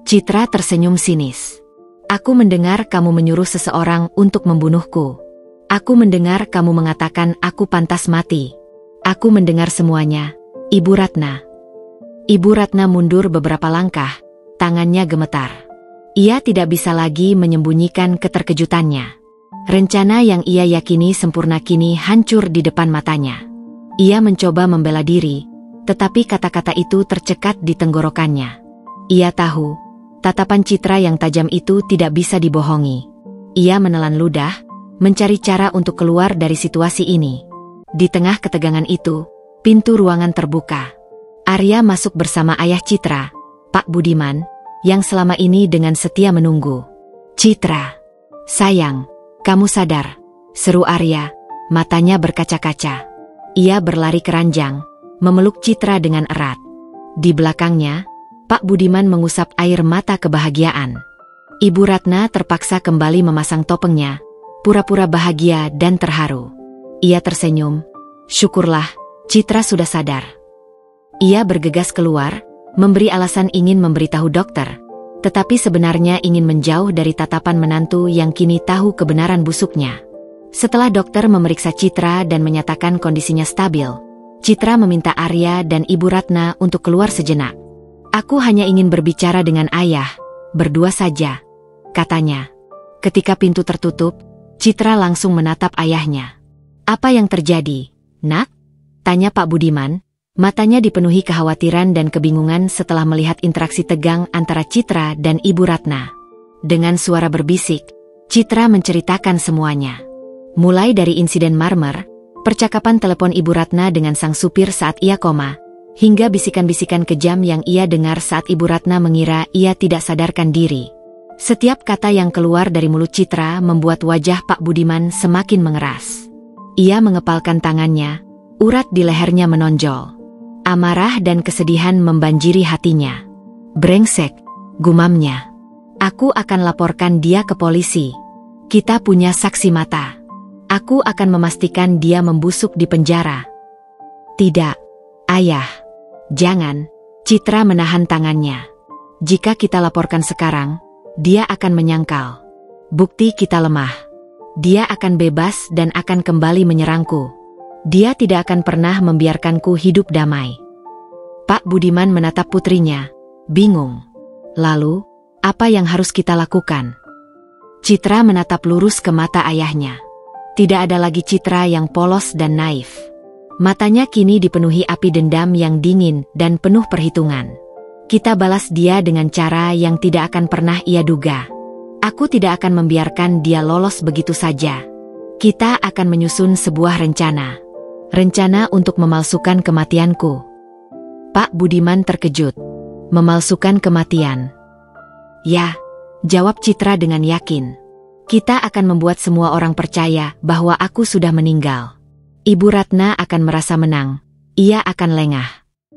Speaker 1: Citra tersenyum sinis. "Aku mendengar kamu menyuruh seseorang untuk membunuhku. Aku mendengar kamu mengatakan aku pantas mati. Aku mendengar semuanya, Ibu Ratna." Ibu Ratna mundur beberapa langkah, tangannya gemetar. Ia tidak bisa lagi menyembunyikan keterkejutannya. Rencana yang ia yakini sempurna kini hancur di depan matanya. Ia mencoba membela diri, tetapi kata-kata itu tercekat di tenggorokannya. Ia tahu, tatapan Citra yang tajam itu tidak bisa dibohongi. Ia menelan ludah, mencari cara untuk keluar dari situasi ini. Di tengah ketegangan itu, pintu ruangan terbuka. Arya masuk bersama ayah Citra, Pak Budiman, yang selama ini dengan setia menunggu. "Citra, sayang, kamu sadar?" seru Arya, matanya berkaca-kaca. Ia berlari ke ranjang, memeluk Citra dengan erat. Di belakangnya, Pak Budiman mengusap air mata kebahagiaan. Ibu Ratna terpaksa kembali memasang topengnya, pura-pura bahagia dan terharu. Ia tersenyum. "Syukurlah, Citra sudah sadar." Ia bergegas keluar, memberi alasan ingin memberitahu dokter, tetapi sebenarnya ingin menjauh dari tatapan menantu yang kini tahu kebenaran busuknya. Setelah dokter memeriksa Citra dan menyatakan kondisinya stabil, Citra meminta Arya dan Ibu Ratna untuk keluar sejenak. "Aku hanya ingin berbicara dengan ayah, berdua saja," katanya. Ketika pintu tertutup, Citra langsung menatap ayahnya. "Apa yang terjadi, Nak?" tanya Pak Budiman. Matanya dipenuhi kekhawatiran dan kebingungan setelah melihat interaksi tegang antara Citra dan Ibu Ratna. Dengan suara berbisik, Citra menceritakan semuanya. Mulai dari insiden marmer, percakapan telepon Ibu Ratna dengan sang supir saat ia koma, hingga bisikan-bisikan kejam yang ia dengar saat Ibu Ratna mengira ia tidak sadarkan diri. Setiap kata yang keluar dari mulut Citra membuat wajah Pak Budiman semakin mengeras. Ia mengepalkan tangannya, urat di lehernya menonjol. Amarah dan kesedihan membanjiri hatinya. "Brengsek," gumamnya. "Aku akan laporkan dia ke polisi. Kita punya saksi mata. Aku akan memastikan dia membusuk di penjara." "Tidak, ayah. Jangan." Citra menahan tangannya. "Jika kita laporkan sekarang, dia akan menyangkal. Bukti kita lemah. Dia akan bebas dan akan kembali menyerangku. Dia tidak akan pernah membiarkanku hidup damai." Pak Budiman menatap putrinya, bingung. "Lalu, apa yang harus kita lakukan?" Citra menatap lurus ke mata ayahnya. Tidak ada lagi Citra yang polos dan naif. Matanya kini dipenuhi api dendam yang dingin dan penuh perhitungan. "Kita balas dia dengan cara yang tidak akan pernah ia duga. Aku tidak akan membiarkan dia lolos begitu saja. Kita akan menyusun sebuah rencana. Rencana untuk memalsukan kematianku." Pak Budiman terkejut. "Memalsukan kematian?" "Ya," jawab Citra dengan yakin. "Kita akan membuat semua orang percaya bahwa aku sudah meninggal. Ibu Ratna akan merasa menang. Ia akan lengah.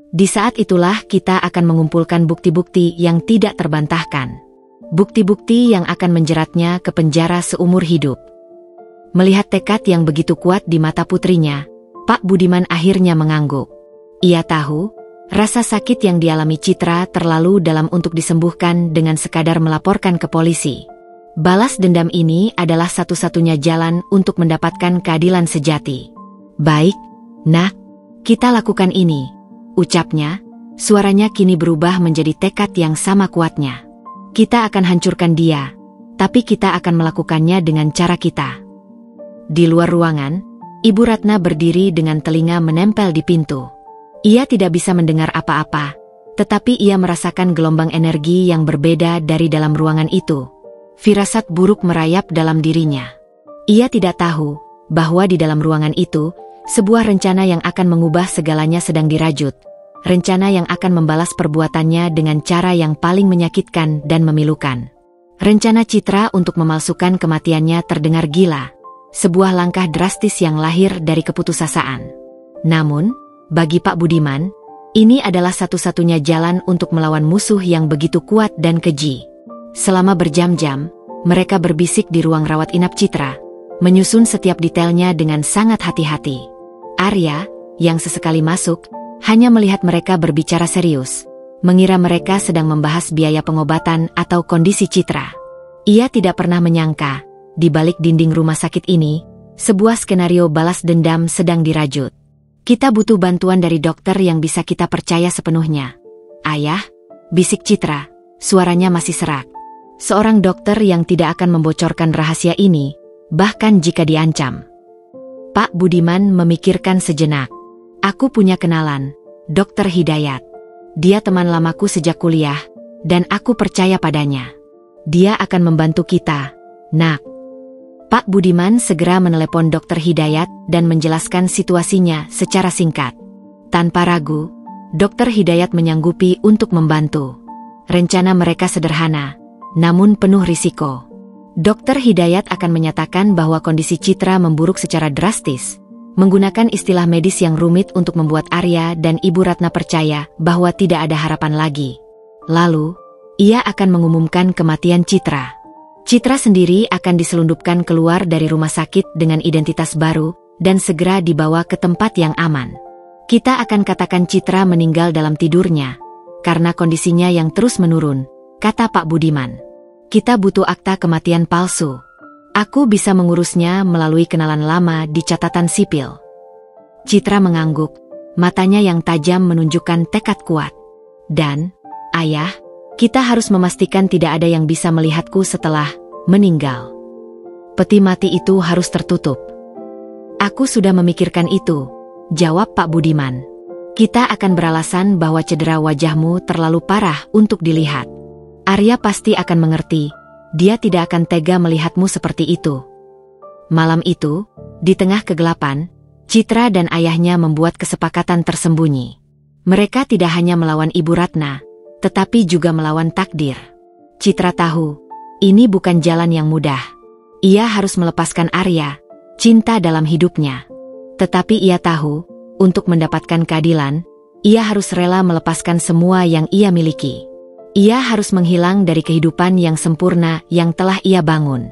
Speaker 1: Di saat itulah kita akan mengumpulkan bukti-bukti yang tidak terbantahkan. Bukti-bukti yang akan menjeratnya ke penjara seumur hidup." Melihat tekad yang begitu kuat di mata putrinya, Pak Budiman akhirnya mengangguk. Ia tahu, rasa sakit yang dialami Citra terlalu dalam untuk disembuhkan dengan sekadar melaporkan ke polisi. Balas dendam ini adalah satu-satunya jalan untuk mendapatkan keadilan sejati. "Baik, Nak, kita lakukan ini," ucapnya. Suaranya kini berubah menjadi tekad yang sama kuatnya. "Kita akan hancurkan dia, tapi kita akan melakukannya dengan cara kita. Di luar ruangan, Ibu Ratna berdiri dengan telinga menempel di pintu. Ia tidak bisa mendengar apa-apa, tetapi ia merasakan gelombang energi yang berbeda dari dalam ruangan itu. Firasat buruk merayap dalam dirinya. Ia tidak tahu bahwa di dalam ruangan itu, sebuah rencana yang akan mengubah segalanya sedang dirajut. Rencana yang akan membalas perbuatannya dengan cara yang paling menyakitkan dan memilukan. Rencana Citra untuk memalsukan kematiannya terdengar gila. Sebuah langkah drastis yang lahir dari keputusasaan. Namun, bagi Pak Budiman, ini adalah satu-satunya jalan untuk melawan musuh yang begitu kuat dan keji. Selama berjam-jam, mereka berbisik di ruang rawat inap Citra, menyusun setiap detailnya dengan sangat hati-hati. Arya, yang sesekali masuk, hanya melihat mereka berbicara serius, mengira mereka sedang membahas biaya pengobatan atau kondisi Citra. Ia tidak pernah menyangka, di balik dinding rumah sakit ini, sebuah skenario balas dendam sedang dirajut. Kita butuh bantuan dari dokter yang bisa kita percaya sepenuhnya. Ayah, bisik Citra, suaranya masih serak. Seorang dokter yang tidak akan membocorkan rahasia ini, bahkan jika diancam. Pak Budiman memikirkan sejenak. Aku punya kenalan, Dokter Hidayat. Dia teman lamaku sejak kuliah, dan aku percaya padanya. Dia akan membantu kita, Nak. Pak Budiman segera menelepon Dokter Hidayat dan menjelaskan situasinya secara singkat. Tanpa ragu, Dokter Hidayat menyanggupi untuk membantu. Rencana mereka sederhana, namun penuh risiko. Dokter Hidayat akan menyatakan bahwa kondisi Citra memburuk secara drastis, menggunakan istilah medis yang rumit untuk membuat Arya dan Ibu Ratna percaya bahwa tidak ada harapan lagi. Lalu, ia akan mengumumkan kematian Citra. Citra sendiri akan diselundupkan keluar dari rumah sakit dengan identitas baru dan segera dibawa ke tempat yang aman. Kita akan katakan Citra meninggal dalam tidurnya, karena kondisinya yang terus menurun, kata Pak Budiman. Kita butuh akta kematian palsu. Aku bisa mengurusnya melalui kenalan lama di catatan sipil. Citra mengangguk, matanya yang tajam menunjukkan tekad kuat. Dan, Ayah, kita harus memastikan tidak ada yang bisa melihatku setelah meninggal. Peti mati itu harus tertutup. Aku sudah memikirkan itu, jawab Pak Budiman. Kita akan beralasan bahwa cedera wajahmu terlalu parah untuk dilihat. Arya pasti akan mengerti. Dia tidak akan tega melihatmu seperti itu. Malam itu, di tengah kegelapan, Citra dan ayahnya membuat kesepakatan tersembunyi. Mereka tidak hanya melawan Ibu Ratna, tetapi juga melawan takdir. Citra tahu, ini bukan jalan yang mudah. Ia harus melepaskan Arya, cinta dalam hidupnya. Tetapi ia tahu, untuk mendapatkan keadilan, ia harus rela melepaskan semua yang ia miliki. Ia harus menghilang dari kehidupan yang sempurna yang telah ia bangun.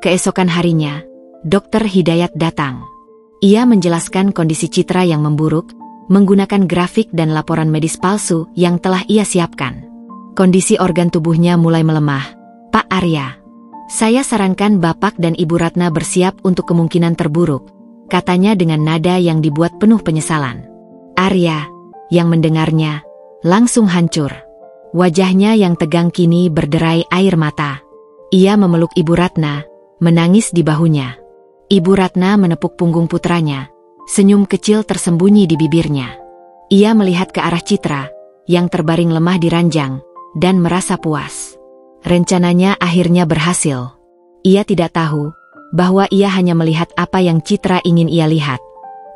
Speaker 1: Keesokan harinya, Dokter Hidayat datang. Ia menjelaskan kondisi Citra yang memburuk, menggunakan grafik dan laporan medis palsu yang telah ia siapkan. Kondisi organ tubuhnya mulai melemah. Pak Arya, saya sarankan Bapak dan Ibu Ratna bersiap untuk kemungkinan terburuk, katanya dengan nada yang dibuat penuh penyesalan. Arya, yang mendengarnya, langsung hancur. Wajahnya yang tegang kini berderai air mata. Ia memeluk Ibu Ratna, menangis di bahunya. Ibu Ratna menepuk punggung putranya. Senyum kecil tersembunyi di bibirnya. Ia melihat ke arah Citra, yang terbaring lemah di ranjang, dan merasa puas. Rencananya akhirnya berhasil. Ia tidak tahu bahwa ia hanya melihat apa yang Citra ingin ia lihat.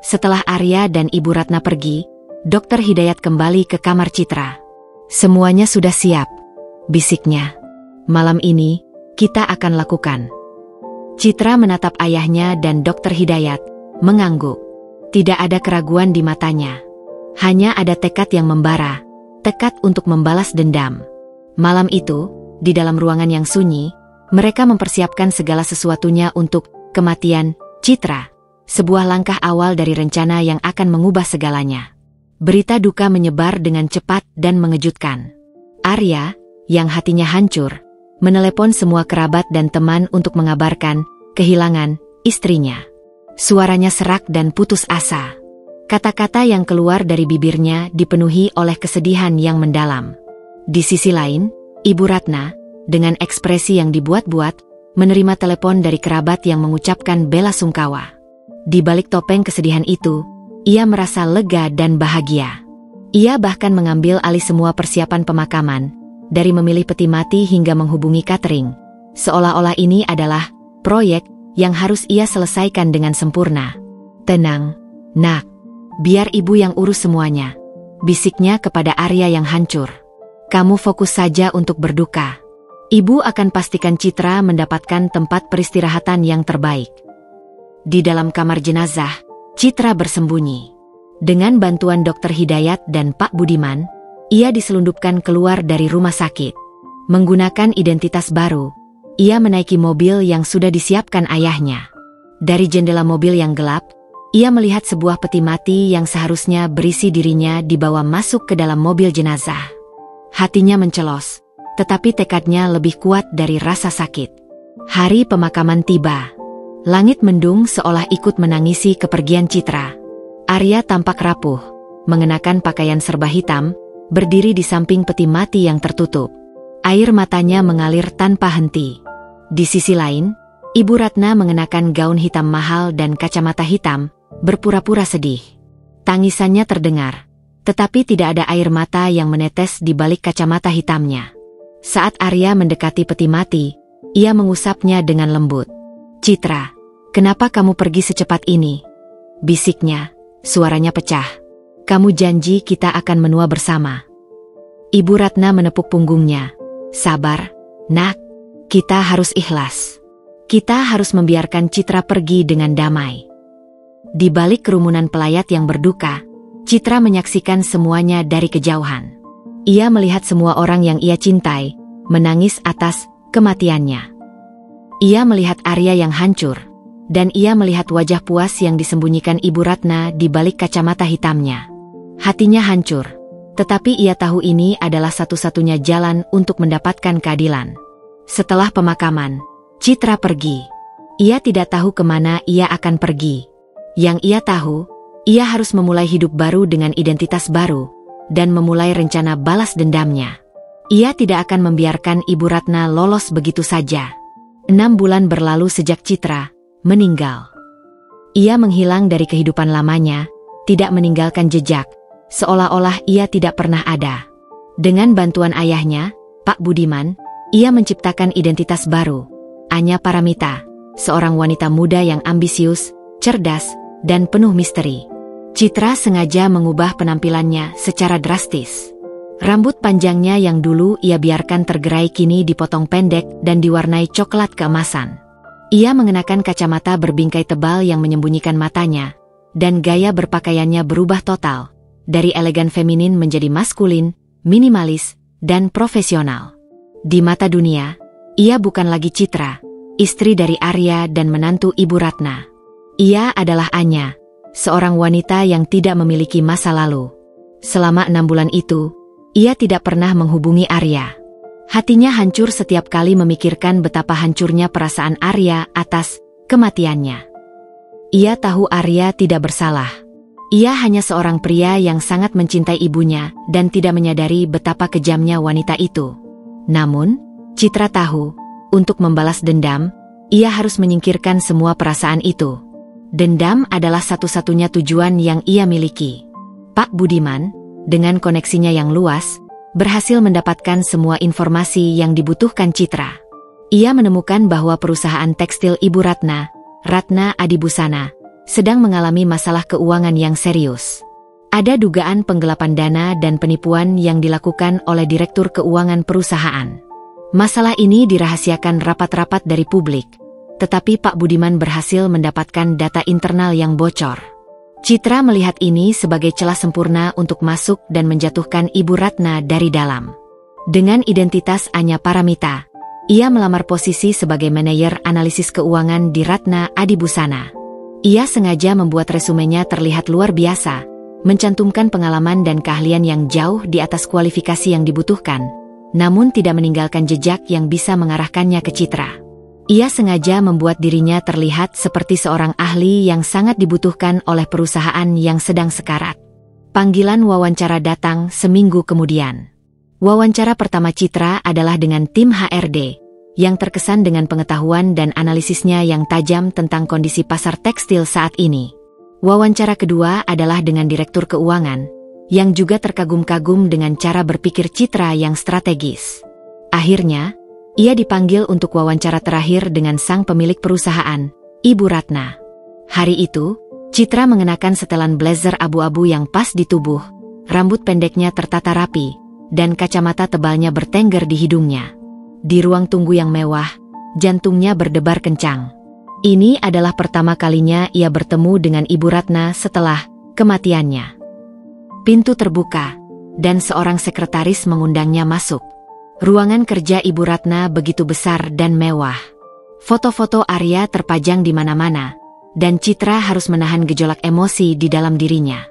Speaker 1: Setelah Arya dan Ibu Ratna pergi, Dokter Hidayat kembali ke kamar Citra. Semuanya sudah siap, bisiknya. Malam ini, kita akan lakukan. Citra menatap ayahnya dan Dokter Hidayat, mengangguk. Tidak ada keraguan di matanya. Hanya ada tekad yang membara, tekad untuk membalas dendam. Malam itu, di dalam ruangan yang sunyi, mereka mempersiapkan segala sesuatunya untuk kematian Citra. Sebuah langkah awal dari rencana yang akan mengubah segalanya. Berita duka menyebar dengan cepat dan mengejutkan. Arya, yang hatinya hancur, menelepon semua kerabat dan teman untuk mengabarkan kehilangan istrinya. Suaranya serak dan putus asa. Kata-kata yang keluar dari bibirnya dipenuhi oleh kesedihan yang mendalam. Di sisi lain, Ibu Ratna, dengan ekspresi yang dibuat-buat, menerima telepon dari kerabat yang mengucapkan bela sungkawa. Di balik topeng kesedihan itu, ia merasa lega dan bahagia. Ia bahkan mengambil alih semua persiapan pemakaman, dari memilih peti mati hingga menghubungi catering, seolah-olah ini adalah proyek yang harus ia selesaikan dengan sempurna. "Tenang, nak. Biar ibu yang urus semuanya," bisiknya kepada Arya yang hancur. "Kamu fokus saja untuk berduka. Ibu akan pastikan Citra mendapatkan tempat peristirahatan yang terbaik." Di dalam kamar jenazah, Citra bersembunyi. Dengan bantuan Dokter Hidayat dan Pak Budiman, ia diselundupkan keluar dari rumah sakit. Menggunakan identitas baru, ia menaiki mobil yang sudah disiapkan ayahnya. Dari jendela mobil yang gelap, ia melihat sebuah peti mati yang seharusnya berisi dirinya dibawa masuk ke dalam mobil jenazah. Hatinya mencelos, tetapi tekadnya lebih kuat dari rasa sakit. Hari pemakaman tiba. Langit mendung seolah ikut menangisi kepergian Citra. Arya tampak rapuh, mengenakan pakaian serba hitam, berdiri di samping peti mati yang tertutup. Air matanya mengalir tanpa henti. Di sisi lain, Ibu Ratna mengenakan gaun hitam mahal dan kacamata hitam, berpura-pura sedih. Tangisannya terdengar, tetapi tidak ada air mata yang menetes di balik kacamata hitamnya. Saat Arya mendekati peti mati, ia mengusapnya dengan lembut. "Citra, kenapa kamu pergi secepat ini?" bisiknya, suaranya pecah. "Kamu janji kita akan menua bersama." Ibu Ratna menepuk punggungnya. "Sabar, nak. Kita harus ikhlas. Kita harus membiarkan Citra pergi dengan damai." Di balik kerumunan pelayat yang berduka, Citra menyaksikan semuanya dari kejauhan. Ia melihat semua orang yang ia cintai menangis atas kematiannya. Ia melihat Arya yang hancur, dan ia melihat wajah puas yang disembunyikan Ibu Ratna di balik kacamata hitamnya. Hatinya hancur, tetapi ia tahu ini adalah satu-satunya jalan untuk mendapatkan keadilan. Setelah pemakaman, Citra pergi. Ia tidak tahu kemana ia akan pergi. Yang ia tahu, ia harus memulai hidup baru dengan identitas baru, dan memulai rencana balas dendamnya. Ia tidak akan membiarkan Ibu Ratna lolos begitu saja. 6 bulan berlalu sejak Citra meninggal. Ia menghilang dari kehidupan lamanya, tidak meninggalkan jejak, seolah-olah ia tidak pernah ada. Dengan bantuan ayahnya, Pak Budiman, ia menciptakan identitas baru, Anya Paramita, seorang wanita muda yang ambisius, cerdas, dan penuh misteri. Citra sengaja mengubah penampilannya secara drastis. Rambut panjangnya yang dulu ia biarkan tergerai kini dipotong pendek dan diwarnai coklat keemasan. Ia mengenakan kacamata berbingkai tebal yang menyembunyikan matanya, dan gaya berpakaiannya berubah total, dari elegan feminin menjadi maskulin, minimalis, dan profesional. Di mata dunia, ia bukan lagi Citra, istri dari Arya dan menantu Ibu Ratna. Ia adalah Anya, seorang wanita yang tidak memiliki masa lalu. Selama 6 bulan itu, ia tidak pernah menghubungi Arya. Hatinya hancur setiap kali memikirkan betapa hancurnya perasaan Arya atas kematiannya. Ia tahu Arya tidak bersalah. Ia hanya seorang pria yang sangat mencintai ibunya dan tidak menyadari betapa kejamnya wanita itu. Namun, Citra tahu, untuk membalas dendam, ia harus menyingkirkan semua perasaan itu. Dendam adalah satu-satunya tujuan yang ia miliki. Pak Budiman, dengan koneksinya yang luas, berhasil mendapatkan semua informasi yang dibutuhkan Citra. Ia menemukan bahwa perusahaan tekstil Ibu Ratna, Ratna Adibusana, sedang mengalami masalah keuangan yang serius. Ada dugaan penggelapan dana dan penipuan yang dilakukan oleh Direktur Keuangan perusahaan. Masalah ini dirahasiakan rapat-rapat dari publik, tetapi Pak Budiman berhasil mendapatkan data internal yang bocor. Citra melihat ini sebagai celah sempurna untuk masuk dan menjatuhkan Ibu Ratna dari dalam. Dengan identitas Anya Paramita, ia melamar posisi sebagai manajer analisis keuangan di Ratna Adibusana. Ia sengaja membuat resumenya terlihat luar biasa, mencantumkan pengalaman dan keahlian yang jauh di atas kualifikasi yang dibutuhkan, namun tidak meninggalkan jejak yang bisa mengarahkannya ke Citra. Ia sengaja membuat dirinya terlihat seperti seorang ahli yang sangat dibutuhkan oleh perusahaan yang sedang sekarat. Panggilan wawancara datang seminggu kemudian. Wawancara pertama Citra adalah dengan tim HRD, yang terkesan dengan pengetahuan dan analisisnya yang tajam tentang kondisi pasar tekstil saat ini. Wawancara kedua adalah dengan Direktur Keuangan, yang juga terkagum-kagum dengan cara berpikir Citra yang strategis. Akhirnya, ia dipanggil untuk wawancara terakhir dengan sang pemilik perusahaan, Ibu Ratna. Hari itu, Citra mengenakan setelan blazer abu-abu yang pas di tubuh, rambut pendeknya tertata rapi, dan kacamata tebalnya bertengger di hidungnya. Di ruang tunggu yang mewah, jantungnya berdebar kencang. Ini adalah pertama kalinya ia bertemu dengan Ibu Ratna setelah kematiannya. Pintu terbuka, dan seorang sekretaris mengundangnya masuk. Ruangan kerja Ibu Ratna begitu besar dan mewah. Foto-foto Arya terpajang di mana-mana, dan Citra harus menahan gejolak emosi di dalam dirinya.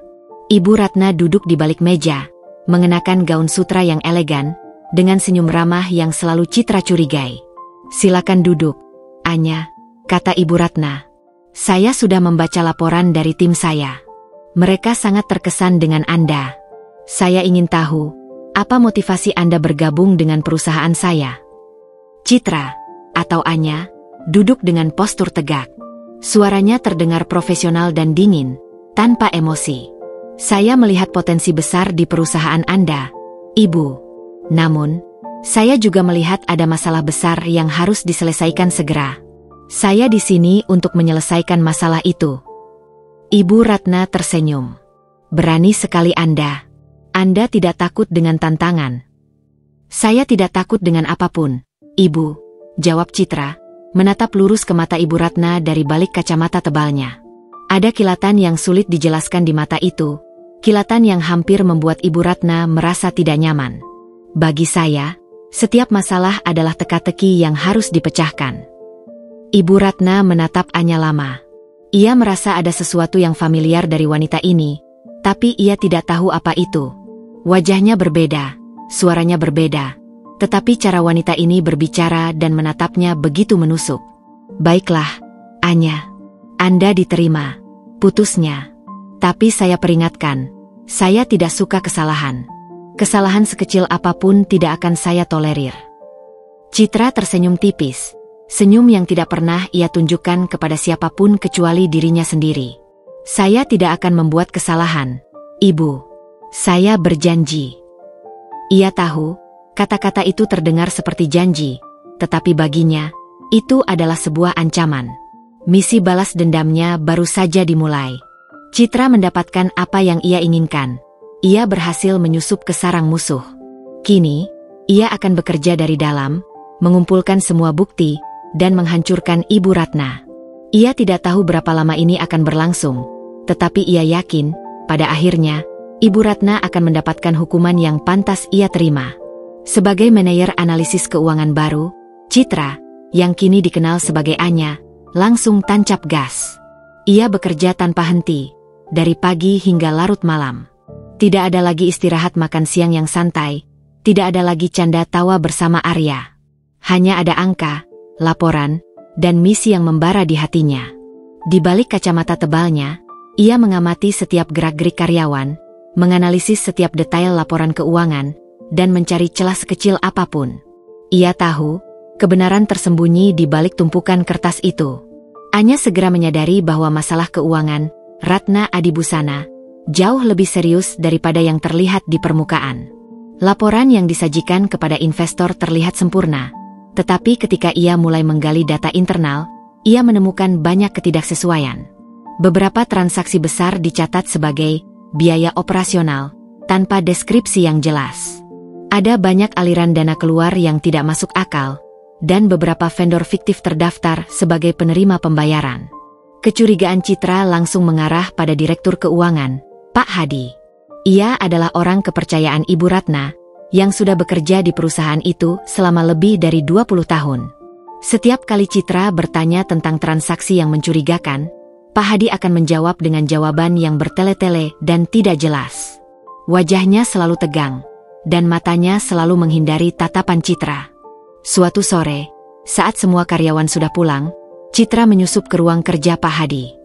Speaker 1: Ibu Ratna duduk di balik meja, mengenakan gaun sutra yang elegan, dengan senyum ramah yang selalu Citra curigai. "Silakan duduk, Anya," kata Ibu Ratna. "Saya sudah membaca laporan dari tim saya. Mereka sangat terkesan dengan Anda. Saya ingin tahu, apa motivasi Anda bergabung dengan perusahaan saya?" Citra, atau Anya, duduk dengan postur tegak. Suaranya terdengar profesional dan dingin, tanpa emosi. "Saya melihat potensi besar di perusahaan Anda, Ibu. Namun, saya juga melihat ada masalah besar yang harus diselesaikan segera. Saya di sini untuk menyelesaikan masalah itu." Ibu Ratna tersenyum. "Berani sekali Anda. Anda tidak takut dengan tantangan." "Saya tidak takut dengan apapun, Ibu," jawab Citra, menatap lurus ke mata Ibu Ratna dari balik kacamata tebalnya. Ada kilatan yang sulit dijelaskan di mata itu, kilatan yang hampir membuat Ibu Ratna merasa tidak nyaman. "Bagi saya, setiap masalah adalah teka-teki yang harus dipecahkan." Ibu Ratna menatap Anya lama. Ia merasa ada sesuatu yang familiar dari wanita ini, tapi ia tidak tahu apa itu. Wajahnya berbeda, suaranya berbeda, tetapi cara wanita ini berbicara dan menatapnya begitu menusuk. "Baiklah, Anya. Anda diterima. Putusnya. Tapi saya peringatkan, saya tidak suka kesalahan. Kesalahan sekecil apapun tidak akan saya tolerir." Citra tersenyum tipis, senyum yang tidak pernah ia tunjukkan kepada siapapun kecuali dirinya sendiri. "Saya tidak akan membuat kesalahan, Ibu. Saya berjanji." Ia tahu, kata-kata itu terdengar seperti janji, tetapi baginya, itu adalah sebuah ancaman. Misi balas dendamnya baru saja dimulai. Citra mendapatkan apa yang ia inginkan. Ia berhasil menyusup ke sarang musuh. Kini, ia akan bekerja dari dalam, mengumpulkan semua bukti, dan menghancurkan Ibu Ratna. Ia tidak tahu berapa lama ini akan berlangsung, tetapi ia yakin, pada akhirnya, Ibu Ratna akan mendapatkan hukuman yang pantas ia terima. Sebagai manajer analisis keuangan baru, Citra, yang kini dikenal sebagai Anya, langsung tancap gas. Ia bekerja tanpa henti, dari pagi hingga larut malam. Tidak ada lagi istirahat makan siang yang santai, tidak ada lagi canda tawa bersama Arya. Hanya ada angka, laporan, dan misi yang membara di hatinya. Di balik kacamata tebalnya, ia mengamati setiap gerak-gerik karyawan, menganalisis setiap detail laporan keuangan, dan mencari celah sekecil apapun. Ia tahu, kebenaran tersembunyi di balik tumpukan kertas itu. Anya segera menyadari bahwa masalah keuangan Ratna Adibusana jauh lebih serius daripada yang terlihat di permukaan. Laporan yang disajikan kepada investor terlihat sempurna, tetapi ketika ia mulai menggali data internal, ia menemukan banyak ketidaksesuaian. Beberapa transaksi besar dicatat sebagai biaya operasional, tanpa deskripsi yang jelas. Ada banyak aliran dana keluar yang tidak masuk akal, dan beberapa vendor fiktif terdaftar sebagai penerima pembayaran. Kecurigaan Citra langsung mengarah pada Direktur Keuangan, Pak Hadi. Ia adalah orang kepercayaan Ibu Ratna, yang sudah bekerja di perusahaan itu selama lebih dari 20 tahun. Setiap kali Citra bertanya tentang transaksi yang mencurigakan, Pak Hadi akan menjawab dengan jawaban yang bertele-tele dan tidak jelas. Wajahnya selalu tegang, dan matanya selalu menghindari tatapan Citra. Suatu sore, saat semua karyawan sudah pulang, Citra menyusup ke ruang kerja Pak Hadi.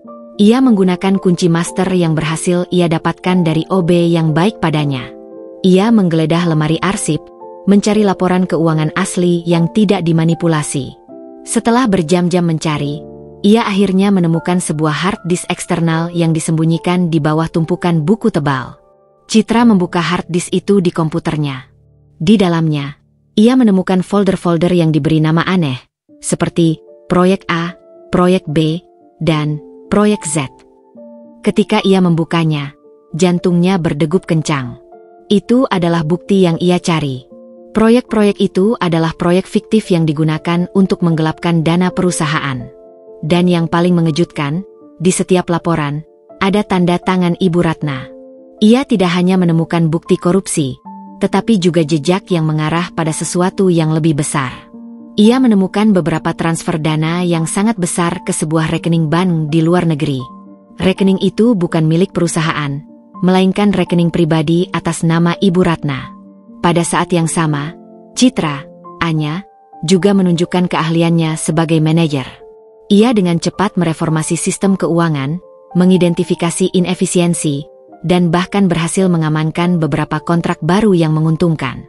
Speaker 1: Ia menggunakan kunci master yang berhasil ia dapatkan dari OB yang baik padanya. Ia menggeledah lemari arsip, mencari laporan keuangan asli yang tidak dimanipulasi. Setelah berjam-jam mencari, ia akhirnya menemukan sebuah hard disk eksternal yang disembunyikan di bawah tumpukan buku tebal. Citra membuka hard disk itu di komputernya. Di dalamnya, ia menemukan folder-folder yang diberi nama aneh, seperti Proyek A, Proyek B, dan Proyek Z. Ketika ia membukanya, jantungnya berdegup kencang. Itu adalah bukti yang ia cari. Proyek-proyek itu adalah proyek fiktif yang digunakan untuk menggelapkan dana perusahaan. Dan yang paling mengejutkan, di setiap laporan, ada tanda tangan Ibu Ratna. Ia tidak hanya menemukan bukti korupsi, tetapi juga jejak yang mengarah pada sesuatu yang lebih besar. Ia menemukan beberapa transfer dana yang sangat besar ke sebuah rekening bank di luar negeri. Rekening itu bukan milik perusahaan, melainkan rekening pribadi atas nama Ibu Ratna. Pada saat yang sama, Citra, Anya, juga menunjukkan keahliannya sebagai manajer. Ia dengan cepat mereformasi sistem keuangan, mengidentifikasi inefisiensi, dan bahkan berhasil mengamankan beberapa kontrak baru yang menguntungkan.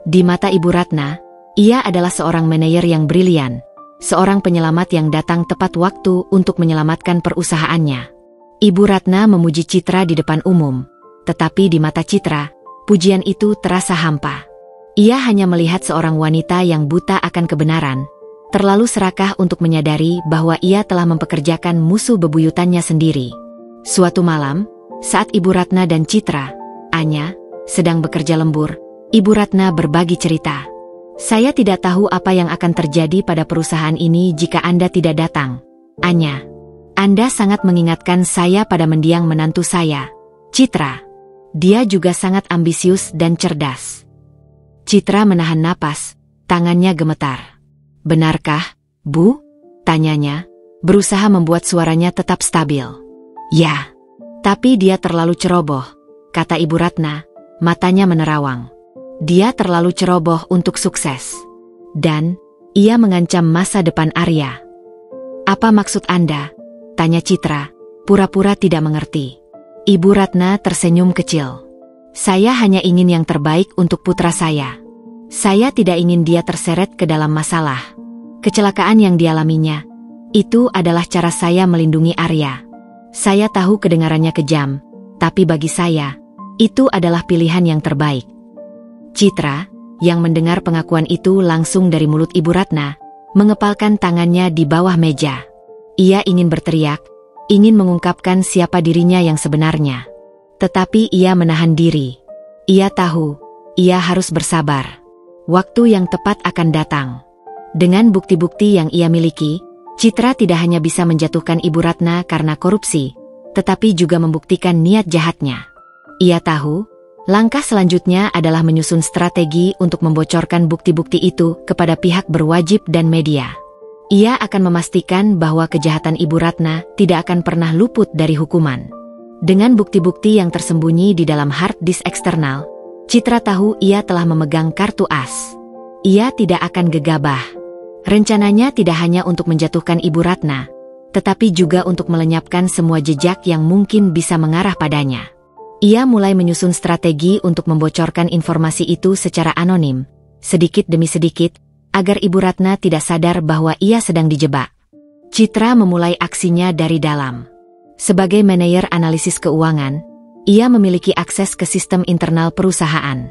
Speaker 1: Di mata Ibu Ratna, ia adalah seorang manajer yang brilian, seorang penyelamat yang datang tepat waktu untuk menyelamatkan perusahaannya. Ibu Ratna memuji Citra di depan umum, tetapi di mata Citra, pujian itu terasa hampa. Ia hanya melihat seorang wanita yang buta akan kebenaran, terlalu serakah untuk menyadari bahwa ia telah mempekerjakan musuh bebuyutannya sendiri. Suatu malam, saat Ibu Ratna dan Citra, Anya, sedang bekerja lembur, Ibu Ratna berbagi cerita. Saya tidak tahu apa yang akan terjadi pada perusahaan ini jika Anda tidak datang. Anya, Anda sangat mengingatkan saya pada mendiang menantu saya, Citra. Dia juga sangat ambisius dan cerdas. Citra menahan napas, tangannya gemetar. Benarkah, Bu? Tanyanya, berusaha membuat suaranya tetap stabil. Ya, tapi dia terlalu ceroboh, kata Ibu Ratna, matanya menerawang. Dia terlalu ceroboh untuk sukses. Dan, ia mengancam masa depan Arya. Apa maksud Anda? Tanya Citra, pura-pura tidak mengerti. Ibu Ratna tersenyum kecil. Saya hanya ingin yang terbaik untuk putra saya. Saya tidak ingin dia terseret ke dalam masalah. Kecelakaan yang dialaminya, itu adalah cara saya melindungi Arya. Saya tahu kedengarannya kejam, tapi bagi saya, itu adalah pilihan yang terbaik. Citra, yang mendengar pengakuan itu langsung dari mulut Ibu Ratna, mengepalkan tangannya di bawah meja. Ia ingin berteriak, ingin mengungkapkan siapa dirinya yang sebenarnya. Tetapi ia menahan diri. Ia tahu, ia harus bersabar. Waktu yang tepat akan datang. Dengan bukti-bukti yang ia miliki, Citra tidak hanya bisa menjatuhkan Ibu Ratna karena korupsi, tetapi juga membuktikan niat jahatnya. Ia tahu, langkah selanjutnya adalah menyusun strategi untuk membocorkan bukti-bukti itu kepada pihak berwajib dan media. Ia akan memastikan bahwa kejahatan Ibu Ratna tidak akan pernah luput dari hukuman. Dengan bukti-bukti yang tersembunyi di dalam hard disk eksternal, Citra tahu ia telah memegang kartu as. Ia tidak akan gegabah. Rencananya tidak hanya untuk menjatuhkan Ibu Ratna, tetapi juga untuk melenyapkan semua jejak yang mungkin bisa mengarah padanya. Ia mulai menyusun strategi untuk membocorkan informasi itu secara anonim, sedikit demi sedikit, agar Ibu Ratna tidak sadar bahwa ia sedang dijebak. Citra memulai aksinya dari dalam. Sebagai manajer analisis keuangan, ia memiliki akses ke sistem internal perusahaan.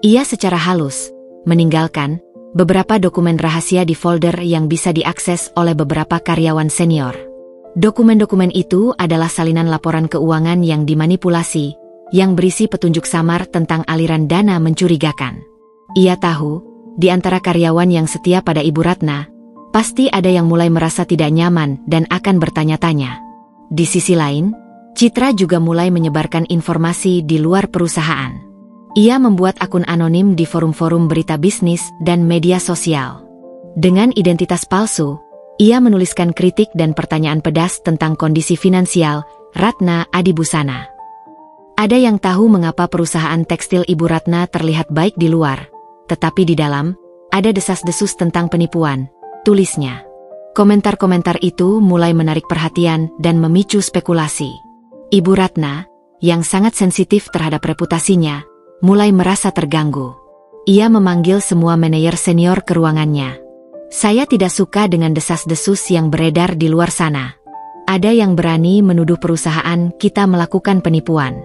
Speaker 1: Ia secara halus meninggalkan beberapa dokumen rahasia di folder yang bisa diakses oleh beberapa karyawan senior. Dokumen-dokumen itu adalah salinan laporan keuangan yang dimanipulasi, yang berisi petunjuk samar tentang aliran dana mencurigakan. Ia tahu, di antara karyawan yang setia pada Ibu Ratna, pasti ada yang mulai merasa tidak nyaman dan akan bertanya-tanya. Di sisi lain, Citra juga mulai menyebarkan informasi di luar perusahaan. Ia membuat akun anonim di forum-forum berita bisnis dan media sosial. Dengan identitas palsu, ia menuliskan kritik dan pertanyaan pedas tentang kondisi finansial Ratna Adibusana. Ada yang tahu mengapa perusahaan tekstil Ibu Ratna terlihat baik di luar, tetapi di dalam, ada desas-desus tentang penipuan, tulisnya. Komentar-komentar itu mulai menarik perhatian dan memicu spekulasi. Ibu Ratna, yang sangat sensitif terhadap reputasinya, mulai merasa terganggu. Ia memanggil semua manajer senior ke ruangannya. Saya tidak suka dengan desas-desus yang beredar di luar sana. Ada yang berani menuduh perusahaan kita melakukan penipuan.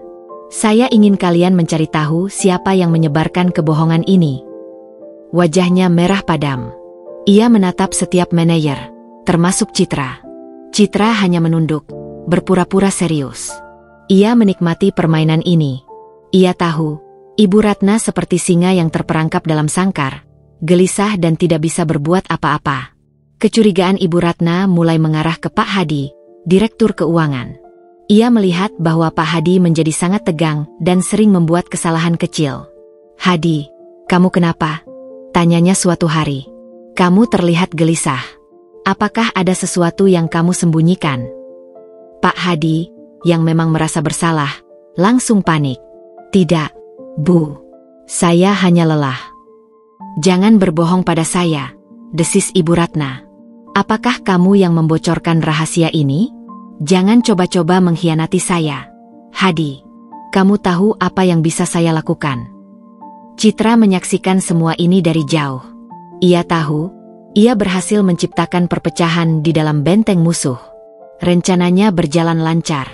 Speaker 1: Saya ingin kalian mencari tahu siapa yang menyebarkan kebohongan ini. Wajahnya merah padam. Ia menatap setiap manajer, termasuk Citra. Citra hanya menunduk, berpura-pura serius. Ia menikmati permainan ini. Ia tahu, Ibu Ratna seperti singa yang terperangkap dalam sangkar, gelisah dan tidak bisa berbuat apa-apa. Kecurigaan Ibu Ratna mulai mengarah ke Pak Hadi, Direktur Keuangan. Ia melihat bahwa Pak Hadi menjadi sangat tegang dan sering membuat kesalahan kecil. "Hadi, kamu kenapa?" tanyanya suatu hari. "Kamu terlihat gelisah. Apakah ada sesuatu yang kamu sembunyikan?" Pak Hadi, yang memang merasa bersalah, langsung panik. "Tidak, Bu. Saya hanya lelah." "Jangan berbohong pada saya," desis Ibu Ratna. "Apakah kamu yang membocorkan rahasia ini? Jangan coba-coba mengkhianati saya. Hadi, kamu tahu apa yang bisa saya lakukan?" Citra menyaksikan semua ini dari jauh. Ia tahu, ia berhasil menciptakan perpecahan di dalam benteng musuh. Rencananya berjalan lancar.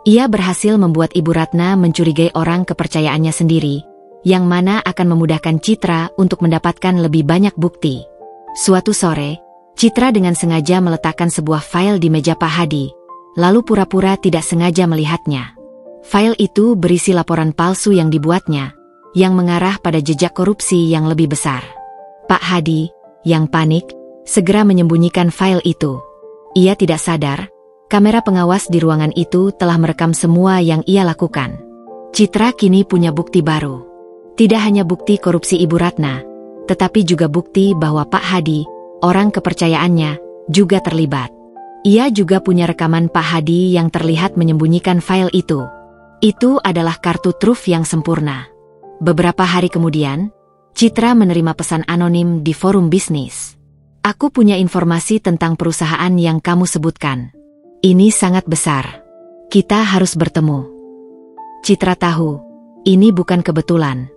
Speaker 1: Ia berhasil membuat Ibu Ratna mencurigai orang kepercayaannya sendiri, yang mana akan memudahkan Citra untuk mendapatkan lebih banyak bukti. Suatu sore, Citra dengan sengaja meletakkan sebuah file di meja Pak Hadi, lalu pura-pura tidak sengaja melihatnya. File itu berisi laporan palsu yang dibuatnya, yang mengarah pada jejak korupsi yang lebih besar. Pak Hadi, yang panik, segera menyembunyikan file itu. Ia tidak sadar, kamera pengawas di ruangan itu telah merekam semua yang ia lakukan. Citra kini punya bukti baru. Tidak hanya bukti korupsi Ibu Ratna, tetapi juga bukti bahwa Pak Hadi, orang kepercayaannya, juga terlibat. Ia juga punya rekaman Pak Hadi yang terlihat menyembunyikan file itu. Itu adalah kartu truf yang sempurna. Beberapa hari kemudian, Citra menerima pesan anonim di forum bisnis. "Aku punya informasi tentang perusahaan yang kamu sebutkan. Ini sangat besar. Kita harus bertemu." Citra tahu, ini bukan kebetulan.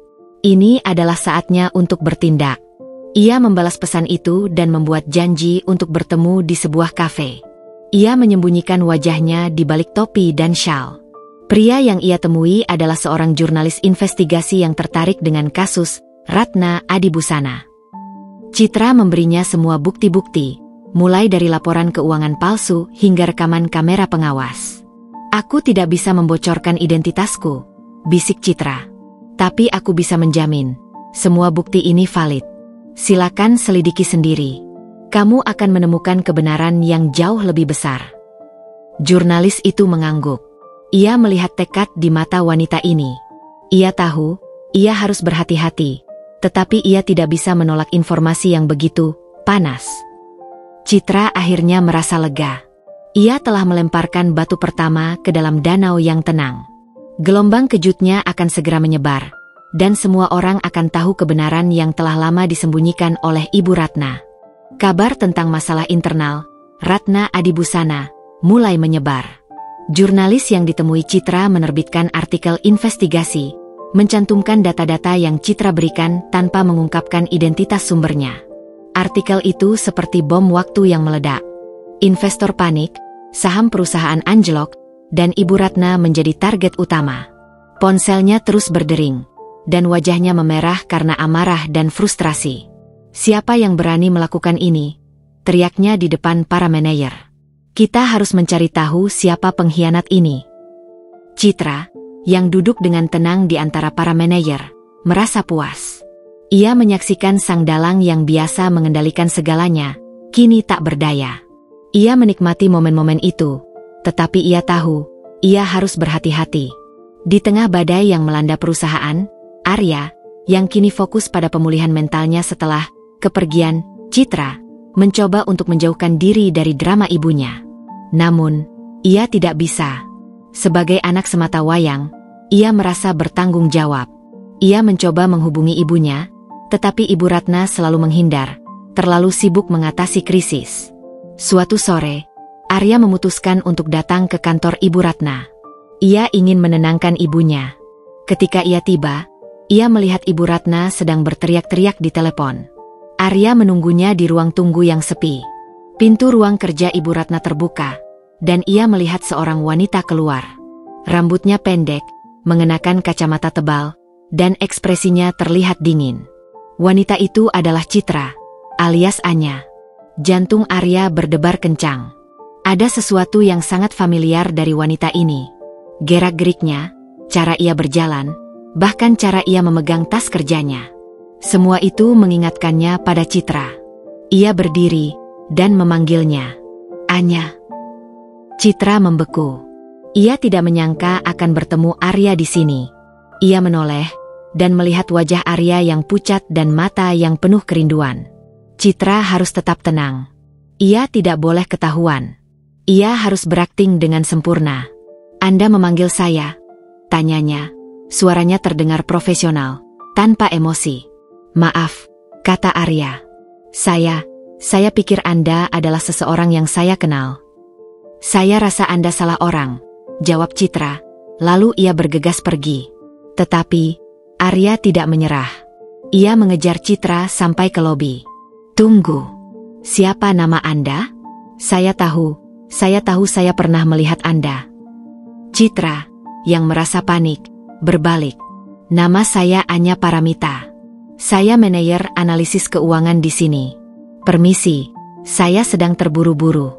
Speaker 1: Ini adalah saatnya untuk bertindak. Ia membalas pesan itu dan membuat janji untuk bertemu di sebuah kafe. Ia menyembunyikan wajahnya di balik topi dan syal. Pria yang ia temui adalah seorang jurnalis investigasi yang tertarik dengan kasus Ratna Adibusana. Citra memberinya semua bukti-bukti, mulai dari laporan keuangan palsu hingga rekaman kamera pengawas. "Aku tidak bisa membocorkan identitasku," bisik Citra. "Tapi aku bisa menjamin, semua bukti ini valid. Silakan selidiki sendiri. Kamu akan menemukan kebenaran yang jauh lebih besar." Jurnalis itu mengangguk. Ia melihat tekad di mata wanita ini. Ia tahu, ia harus berhati-hati, tetapi ia tidak bisa menolak informasi yang begitu panas. Citra akhirnya merasa lega. Ia telah melemparkan batu pertama ke dalam danau yang tenang. Gelombang kejutnya akan segera menyebar, dan semua orang akan tahu kebenaran yang telah lama disembunyikan oleh Ibu Ratna. Kabar tentang masalah internal Ratna Adibusana mulai menyebar. Jurnalis yang ditemui Citra menerbitkan artikel investigasi, mencantumkan data-data yang Citra berikan tanpa mengungkapkan identitas sumbernya. Artikel itu seperti bom waktu yang meledak. Investor panik, saham perusahaan anjlok, dan Ibu Ratna menjadi target utama. Ponselnya terus berdering, dan wajahnya memerah karena amarah dan frustrasi. "Siapa yang berani melakukan ini?" teriaknya di depan para manajer. "Kita harus mencari tahu siapa pengkhianat ini." Citra, yang duduk dengan tenang di antara para manajer, merasa puas. Ia menyaksikan sang dalang yang biasa mengendalikan segalanya, kini tak berdaya. Ia menikmati momen-momen itu, tetapi ia tahu, ia harus berhati-hati. Di tengah badai yang melanda perusahaan, Arya, yang kini fokus pada pemulihan mentalnya setelah kepergian Citra, mencoba untuk menjauhkan diri dari drama ibunya. Namun, ia tidak bisa. Sebagai anak semata wayang, ia merasa bertanggung jawab. Ia mencoba menghubungi ibunya, tetapi Ibu Ratna selalu menghindar, terlalu sibuk mengatasi krisis. Suatu sore, Arya memutuskan untuk datang ke kantor Ibu Ratna. Ia ingin menenangkan ibunya. Ketika ia tiba, Ia melihat Ibu Ratna sedang berteriak-teriak di telepon. Arya menunggunya di ruang tunggu yang sepi. Pintu ruang kerja Ibu Ratna terbuka, dan ia melihat seorang wanita keluar. Rambutnya pendek, mengenakan kacamata tebal, dan ekspresinya terlihat dingin. Wanita itu adalah Citra, alias Anya. Jantung Arya berdebar kencang. Ada sesuatu yang sangat familiar dari wanita ini. Gerak-geriknya, cara ia berjalan, bahkan cara ia memegang tas kerjanya. Semua itu mengingatkannya pada Citra. Ia berdiri dan memanggilnya. Anya. Citra membeku. Ia tidak menyangka akan bertemu Arya di sini. Ia menoleh dan melihat wajah Arya yang pucat dan mata yang penuh kerinduan. Citra harus tetap tenang. Ia tidak boleh ketahuan. Ia harus berakting dengan sempurna. Anda memanggil saya? Tanyanya. Suaranya terdengar profesional, tanpa emosi. Maaf, kata Arya. Saya pikir Anda adalah seseorang yang saya kenal. Saya rasa Anda salah orang, jawab Citra, lalu ia bergegas pergi. Tetapi, Arya tidak menyerah. Ia mengejar Citra sampai ke lobi. Tunggu, siapa nama Anda? Saya tahu saya pernah melihat Anda. Citra, yang merasa panik, berbalik. Nama saya Anya Paramita. Saya manajer analisis keuangan di sini. Permisi, saya sedang terburu-buru.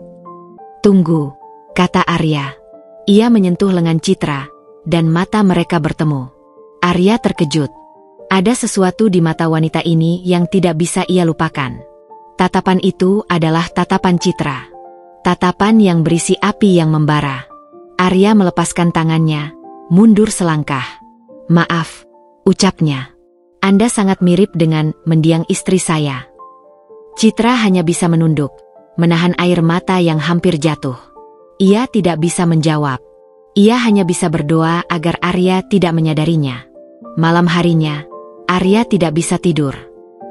Speaker 1: Tunggu, kata Arya. Ia menyentuh lengan Citra, dan mata mereka bertemu. Arya terkejut. Ada sesuatu di mata wanita ini yang tidak bisa ia lupakan. Tatapan itu adalah tatapan Citra. Tatapan yang berisi api yang membara. Arya melepaskan tangannya, mundur selangkah. Maaf, ucapnya. Anda sangat mirip dengan mendiang istri saya. Citra hanya bisa menunduk, menahan air mata yang hampir jatuh. Ia tidak bisa menjawab. Ia hanya bisa berdoa agar Arya tidak menyadarinya. Malam harinya, Arya tidak bisa tidur.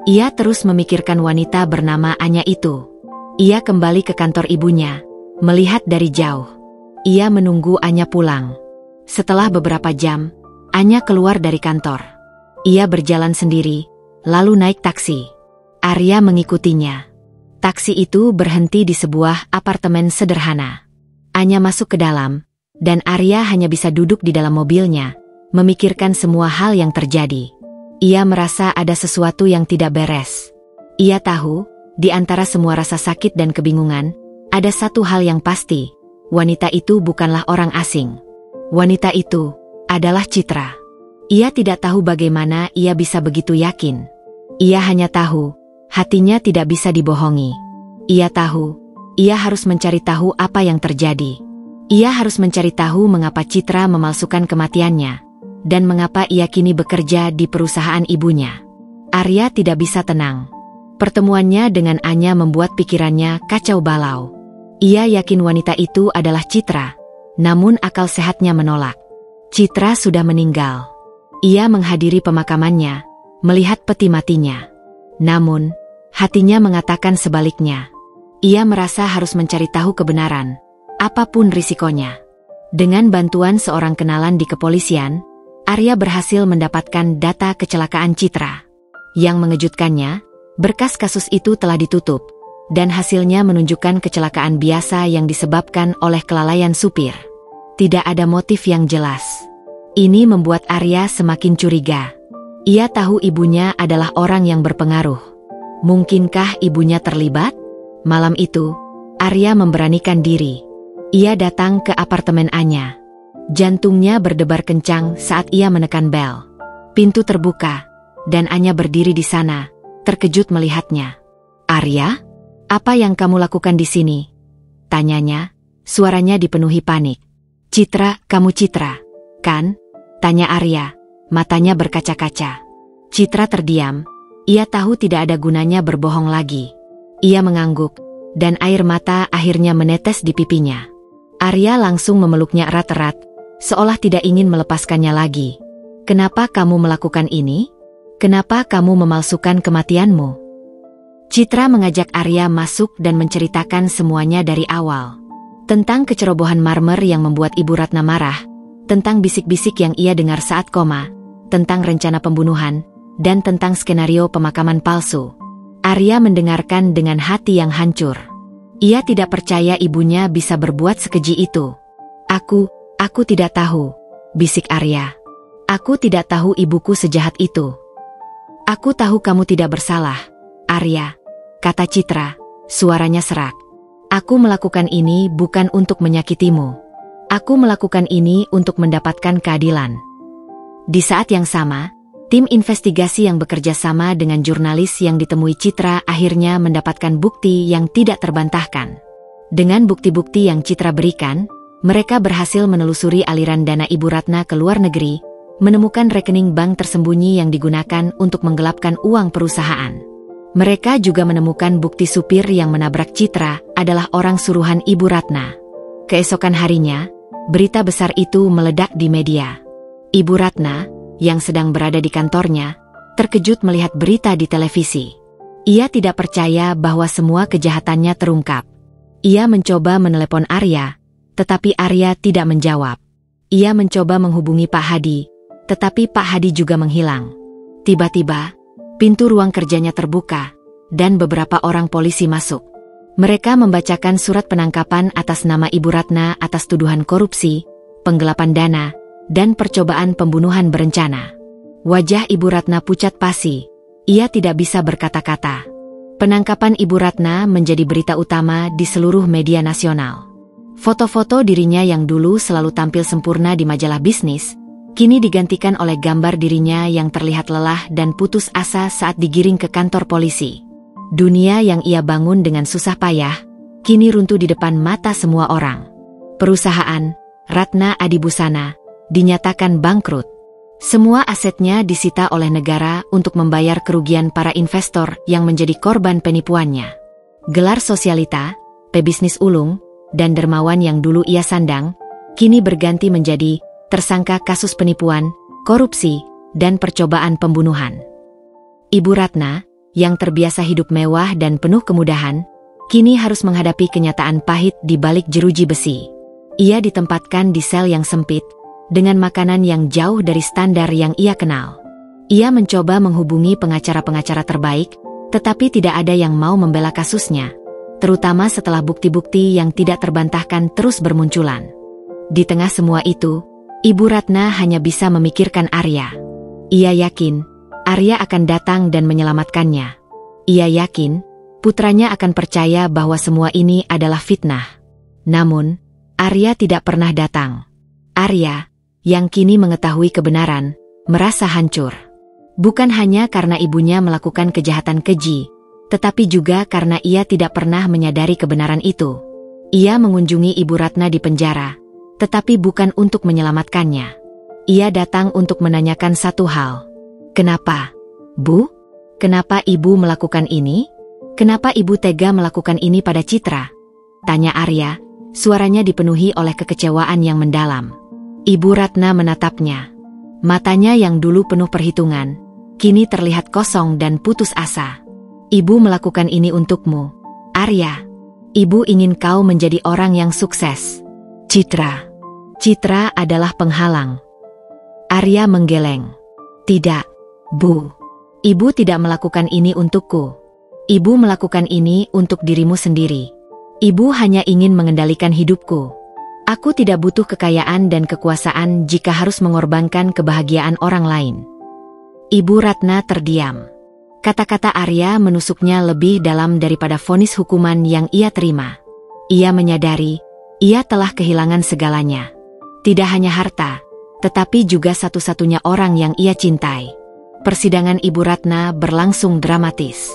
Speaker 1: Ia terus memikirkan wanita bernama Anya itu. Ia kembali ke kantor ibunya, melihat dari jauh. Ia menunggu Anya pulang. Setelah beberapa jam, Anya keluar dari kantor. Ia berjalan sendiri, lalu naik taksi. Arya mengikutinya. Taksi itu berhenti di sebuah apartemen sederhana. Anya masuk ke dalam, dan Arya hanya bisa duduk di dalam mobilnya, memikirkan semua hal yang terjadi. Ia merasa ada sesuatu yang tidak beres. Ia tahu, di antara semua rasa sakit dan kebingungan, ada satu hal yang pasti. Wanita itu bukanlah orang asing. Wanita itu adalah Citra. Ia tidak tahu bagaimana ia bisa begitu yakin. Ia hanya tahu, hatinya tidak bisa dibohongi. Ia tahu, ia harus mencari tahu apa yang terjadi. Ia harus mencari tahu mengapa Citra memalsukan kematiannya, dan mengapa ia kini bekerja di perusahaan ibunya. Arya tidak bisa tenang. Pertemuannya dengan Anya membuat pikirannya kacau balau. Ia yakin wanita itu adalah Citra, namun akal sehatnya menolak. Citra sudah meninggal. Ia menghadiri pemakamannya, melihat peti matinya. Namun, hatinya mengatakan sebaliknya. Ia merasa harus mencari tahu kebenaran, apapun risikonya. Dengan bantuan seorang kenalan di kepolisian, Arya berhasil mendapatkan data kecelakaan Citra. Yang mengejutkannya, berkas kasus itu telah ditutup, dan hasilnya menunjukkan kecelakaan biasa yang disebabkan oleh kelalaian supir. Tidak ada motif yang jelas. Ini membuat Arya semakin curiga. Ia tahu ibunya adalah orang yang berpengaruh. Mungkinkah ibunya terlibat? Malam itu, Arya memberanikan diri. Ia datang ke apartemen Anya. Jantungnya berdebar kencang saat ia menekan bel. Pintu terbuka, dan Anya berdiri di sana, terkejut melihatnya. Arya? Apa yang kamu lakukan di sini? Tanyanya, suaranya dipenuhi panik. Citra, kamu Citra, kan? Tanya Arya, matanya berkaca-kaca. Citra terdiam. Ia tahu tidak ada gunanya berbohong lagi. Ia mengangguk, dan air mata akhirnya menetes di pipinya. Arya langsung memeluknya erat-erat, seolah tidak ingin melepaskannya lagi. Kenapa kamu melakukan ini? Kenapa kamu memalsukan kematianmu? Citra mengajak Arya masuk dan menceritakan semuanya dari awal. Tentang kecerobohan Marmer yang membuat Ibu Ratna marah, tentang bisik-bisik yang ia dengar saat koma, tentang rencana pembunuhan, dan tentang skenario pemakaman palsu. Arya mendengarkan dengan hati yang hancur. Ia tidak percaya ibunya bisa berbuat sekeji itu. Aku tidak tahu, bisik Arya. Aku tidak tahu ibuku sejahat itu. Aku tahu kamu tidak bersalah, Arya, kata Citra, suaranya serak. Aku melakukan ini bukan untuk menyakitimu. Aku melakukan ini untuk mendapatkan keadilan. Di saat yang sama, tim investigasi yang bekerja sama dengan jurnalis yang ditemui Citra akhirnya mendapatkan bukti yang tidak terbantahkan. Dengan bukti-bukti yang Citra berikan, mereka berhasil menelusuri aliran dana Ibu Ratna ke luar negeri, menemukan rekening bank tersembunyi yang digunakan untuk menggelapkan uang perusahaan. Mereka juga menemukan bukti supir yang menabrak Citra adalah orang suruhan Ibu Ratna. Keesokan harinya, berita besar itu meledak di media. Ibu Ratna, yang sedang berada di kantornya, terkejut melihat berita di televisi. Ia tidak percaya bahwa semua kejahatannya terungkap. Ia mencoba menelepon Arya, tetapi Arya tidak menjawab. Ia mencoba menghubungi Pak Hadi, tetapi Pak Hadi juga menghilang. Tiba-tiba, pintu ruang kerjanya terbuka, dan beberapa orang polisi masuk. Mereka membacakan surat penangkapan atas nama Ibu Ratna atas tuduhan korupsi, penggelapan dana, dan percobaan pembunuhan berencana. Wajah Ibu Ratna pucat pasi. Ia tidak bisa berkata-kata. Penangkapan Ibu Ratna menjadi berita utama di seluruh media nasional. Foto-foto dirinya yang dulu selalu tampil sempurna di majalah bisnis, kini digantikan oleh gambar dirinya yang terlihat lelah dan putus asa saat digiring ke kantor polisi. Dunia yang ia bangun dengan susah payah, kini runtuh di depan mata semua orang. Perusahaan, Ratna Adibusana, dinyatakan bangkrut. Semua asetnya disita oleh negara untuk membayar kerugian para investor yang menjadi korban penipuannya. Gelar sosialita, pebisnis ulung, dan dermawan yang dulu ia sandang, kini berganti menjadi tersangka kasus penipuan, korupsi, dan percobaan pembunuhan. Ibu Ratna, yang terbiasa hidup mewah dan penuh kemudahan, kini harus menghadapi kenyataan pahit di balik jeruji besi. Ia ditempatkan di sel yang sempit, dengan makanan yang jauh dari standar yang ia kenal. Ia mencoba menghubungi pengacara-pengacara terbaik, tetapi tidak ada yang mau membela kasusnya, terutama setelah bukti-bukti yang tidak terbantahkan terus bermunculan. Di tengah semua itu, Ibu Ratna hanya bisa memikirkan Arya. Ia yakin Arya akan datang dan menyelamatkannya. Ia yakin putranya akan percaya bahwa semua ini adalah fitnah. Namun, Arya tidak pernah datang. Arya, yang kini mengetahui kebenaran, merasa hancur. Bukan hanya karena ibunya melakukan kejahatan keji, tetapi juga karena ia tidak pernah menyadari kebenaran itu. Ia mengunjungi Ibu Ratna di penjara, tetapi bukan untuk menyelamatkannya. Ia datang untuk menanyakan satu hal. Kenapa, Bu? Kenapa Ibu melakukan ini? Kenapa Ibu tega melakukan ini pada Citra? Tanya Arya, suaranya dipenuhi oleh kekecewaan yang mendalam. Ibu Ratna menatapnya. Matanya yang dulu penuh perhitungan, kini terlihat kosong dan putus asa. Ibu melakukan ini untukmu, Arya. Ibu ingin kau menjadi orang yang sukses. Citra adalah penghalang. Arya menggeleng. Tidak, Bu. Ibu tidak melakukan ini untukku. Ibu melakukan ini untuk dirimu sendiri. Ibu hanya ingin mengendalikan hidupku. Aku tidak butuh kekayaan dan kekuasaan jika harus mengorbankan kebahagiaan orang lain. Ibu Ratna terdiam. Kata-kata Arya menusuknya lebih dalam daripada vonis hukuman yang ia terima. Ia menyadari, ia telah kehilangan segalanya. Tidak hanya harta, tetapi juga satu-satunya orang yang ia cintai. Persidangan Ibu Ratna berlangsung dramatis.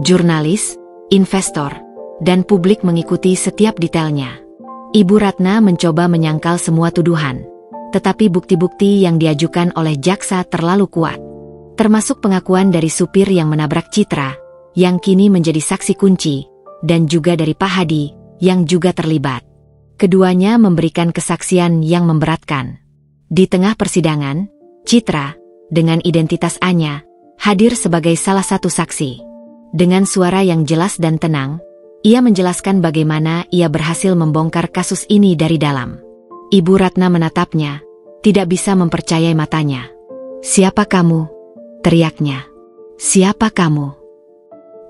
Speaker 1: Jurnalis, investor, dan publik mengikuti setiap detailnya. Ibu Ratna mencoba menyangkal semua tuduhan, tetapi bukti-bukti yang diajukan oleh jaksa terlalu kuat. Termasuk pengakuan dari supir yang menabrak Citra, yang kini menjadi saksi kunci, dan juga dari Pak Hadi, yang juga terlibat. Keduanya memberikan kesaksian yang memberatkan. Di tengah persidangan, Citra, dengan identitas Anya, hadir sebagai salah satu saksi. Dengan suara yang jelas dan tenang, ia menjelaskan bagaimana ia berhasil membongkar kasus ini dari dalam. Ibu Ratna menatapnya, tidak bisa mempercayai matanya. "Siapa kamu?" teriaknya. "Siapa kamu?"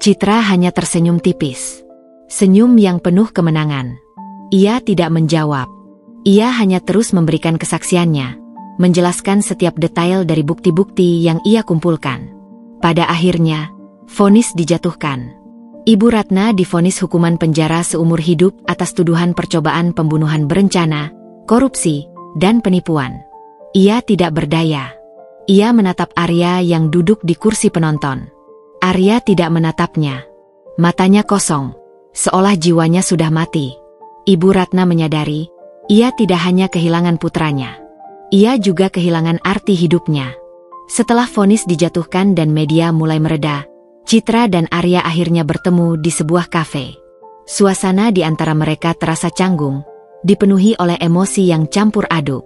Speaker 1: Citra hanya tersenyum tipis. Senyum yang penuh kemenangan. Ia tidak menjawab. Ia hanya terus memberikan kesaksiannya, menjelaskan setiap detail dari bukti-bukti yang ia kumpulkan. Pada akhirnya, vonis dijatuhkan. Ibu Ratna divonis hukuman penjara seumur hidup atas tuduhan percobaan pembunuhan berencana, korupsi, dan penipuan. Ia tidak berdaya. Ia menatap Arya yang duduk di kursi penonton. Arya tidak menatapnya. Matanya kosong, seolah jiwanya sudah mati. Ibu Ratna menyadari, ia tidak hanya kehilangan putranya. Ia juga kehilangan arti hidupnya. Setelah vonis dijatuhkan dan media mulai mereda, Citra dan Arya akhirnya bertemu di sebuah kafe. Suasana di antara mereka terasa canggung, dipenuhi oleh emosi yang campur aduk.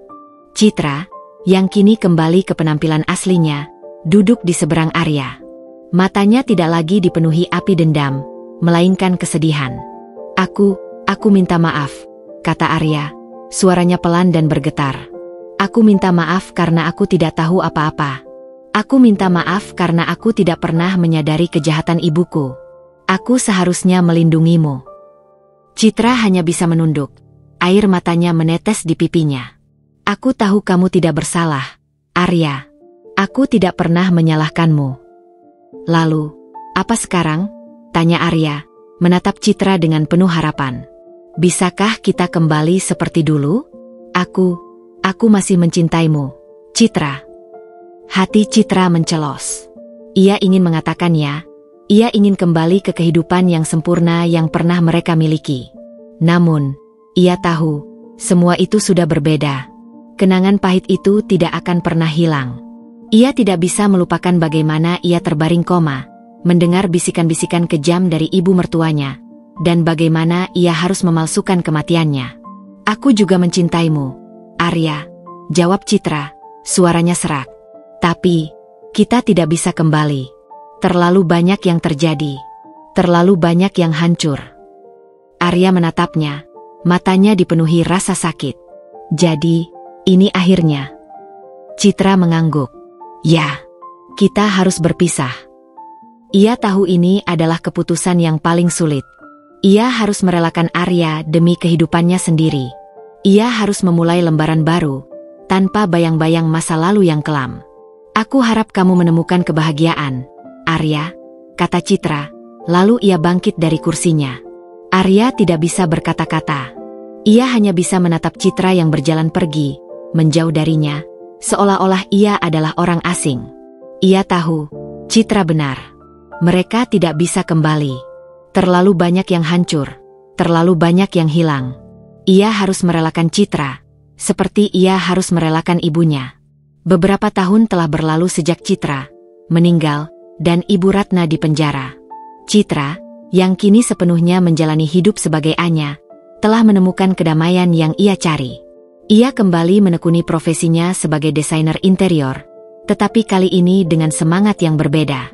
Speaker 1: Citra, yang kini kembali ke penampilan aslinya, duduk di seberang Arya. Matanya tidak lagi dipenuhi api dendam, melainkan kesedihan. Aku minta maaf," kata Arya, suaranya pelan dan bergetar. "Aku minta maaf karena aku tidak tahu apa-apa. Aku minta maaf karena aku tidak pernah menyadari kejahatan ibuku. Aku seharusnya melindungimu." Citra hanya bisa menunduk. Air matanya menetes di pipinya. "Aku tahu kamu tidak bersalah, Arya. Aku tidak pernah menyalahkanmu." "Lalu, apa sekarang?" tanya Arya, menatap Citra dengan penuh harapan. "Bisakah kita kembali seperti dulu? Aku masih mencintaimu, Citra." Hati Citra mencelos. Ia ingin mengatakannya, ia ingin kembali ke kehidupan yang sempurna yang pernah mereka miliki. Namun, ia tahu, semua itu sudah berbeda. Kenangan pahit itu tidak akan pernah hilang. Ia tidak bisa melupakan bagaimana ia terbaring koma, mendengar bisikan-bisikan kejam dari ibu mertuanya, dan bagaimana ia harus memalsukan kematiannya. "Aku juga mencintaimu, Arya," jawab Citra, suaranya serak. "Tapi, kita tidak bisa kembali. Terlalu banyak yang terjadi. Terlalu banyak yang hancur." Arya menatapnya, matanya dipenuhi rasa sakit. "Jadi, ini akhirnya?" Citra mengangguk. "Ya, kita harus berpisah." Ia tahu ini adalah keputusan yang paling sulit. Ia harus merelakan Arya demi kehidupannya sendiri. Ia harus memulai lembaran baru, tanpa bayang-bayang masa lalu yang kelam. "Aku harap kamu menemukan kebahagiaan, Arya," kata Citra, lalu ia bangkit dari kursinya. Arya tidak bisa berkata-kata. Ia hanya bisa menatap Citra yang berjalan pergi, menjauh darinya, seolah-olah ia adalah orang asing. Ia tahu, Citra benar. Mereka tidak bisa kembali. Terlalu banyak yang hancur, terlalu banyak yang hilang. Ia harus merelakan Citra, seperti ia harus merelakan ibunya. Beberapa tahun telah berlalu sejak Citra meninggal, dan Ibu Ratna di penjara. Citra, yang kini sepenuhnya menjalani hidup sebagai Anya, telah menemukan kedamaian yang ia cari. Ia kembali menekuni profesinya sebagai desainer interior, tetapi kali ini dengan semangat yang berbeda.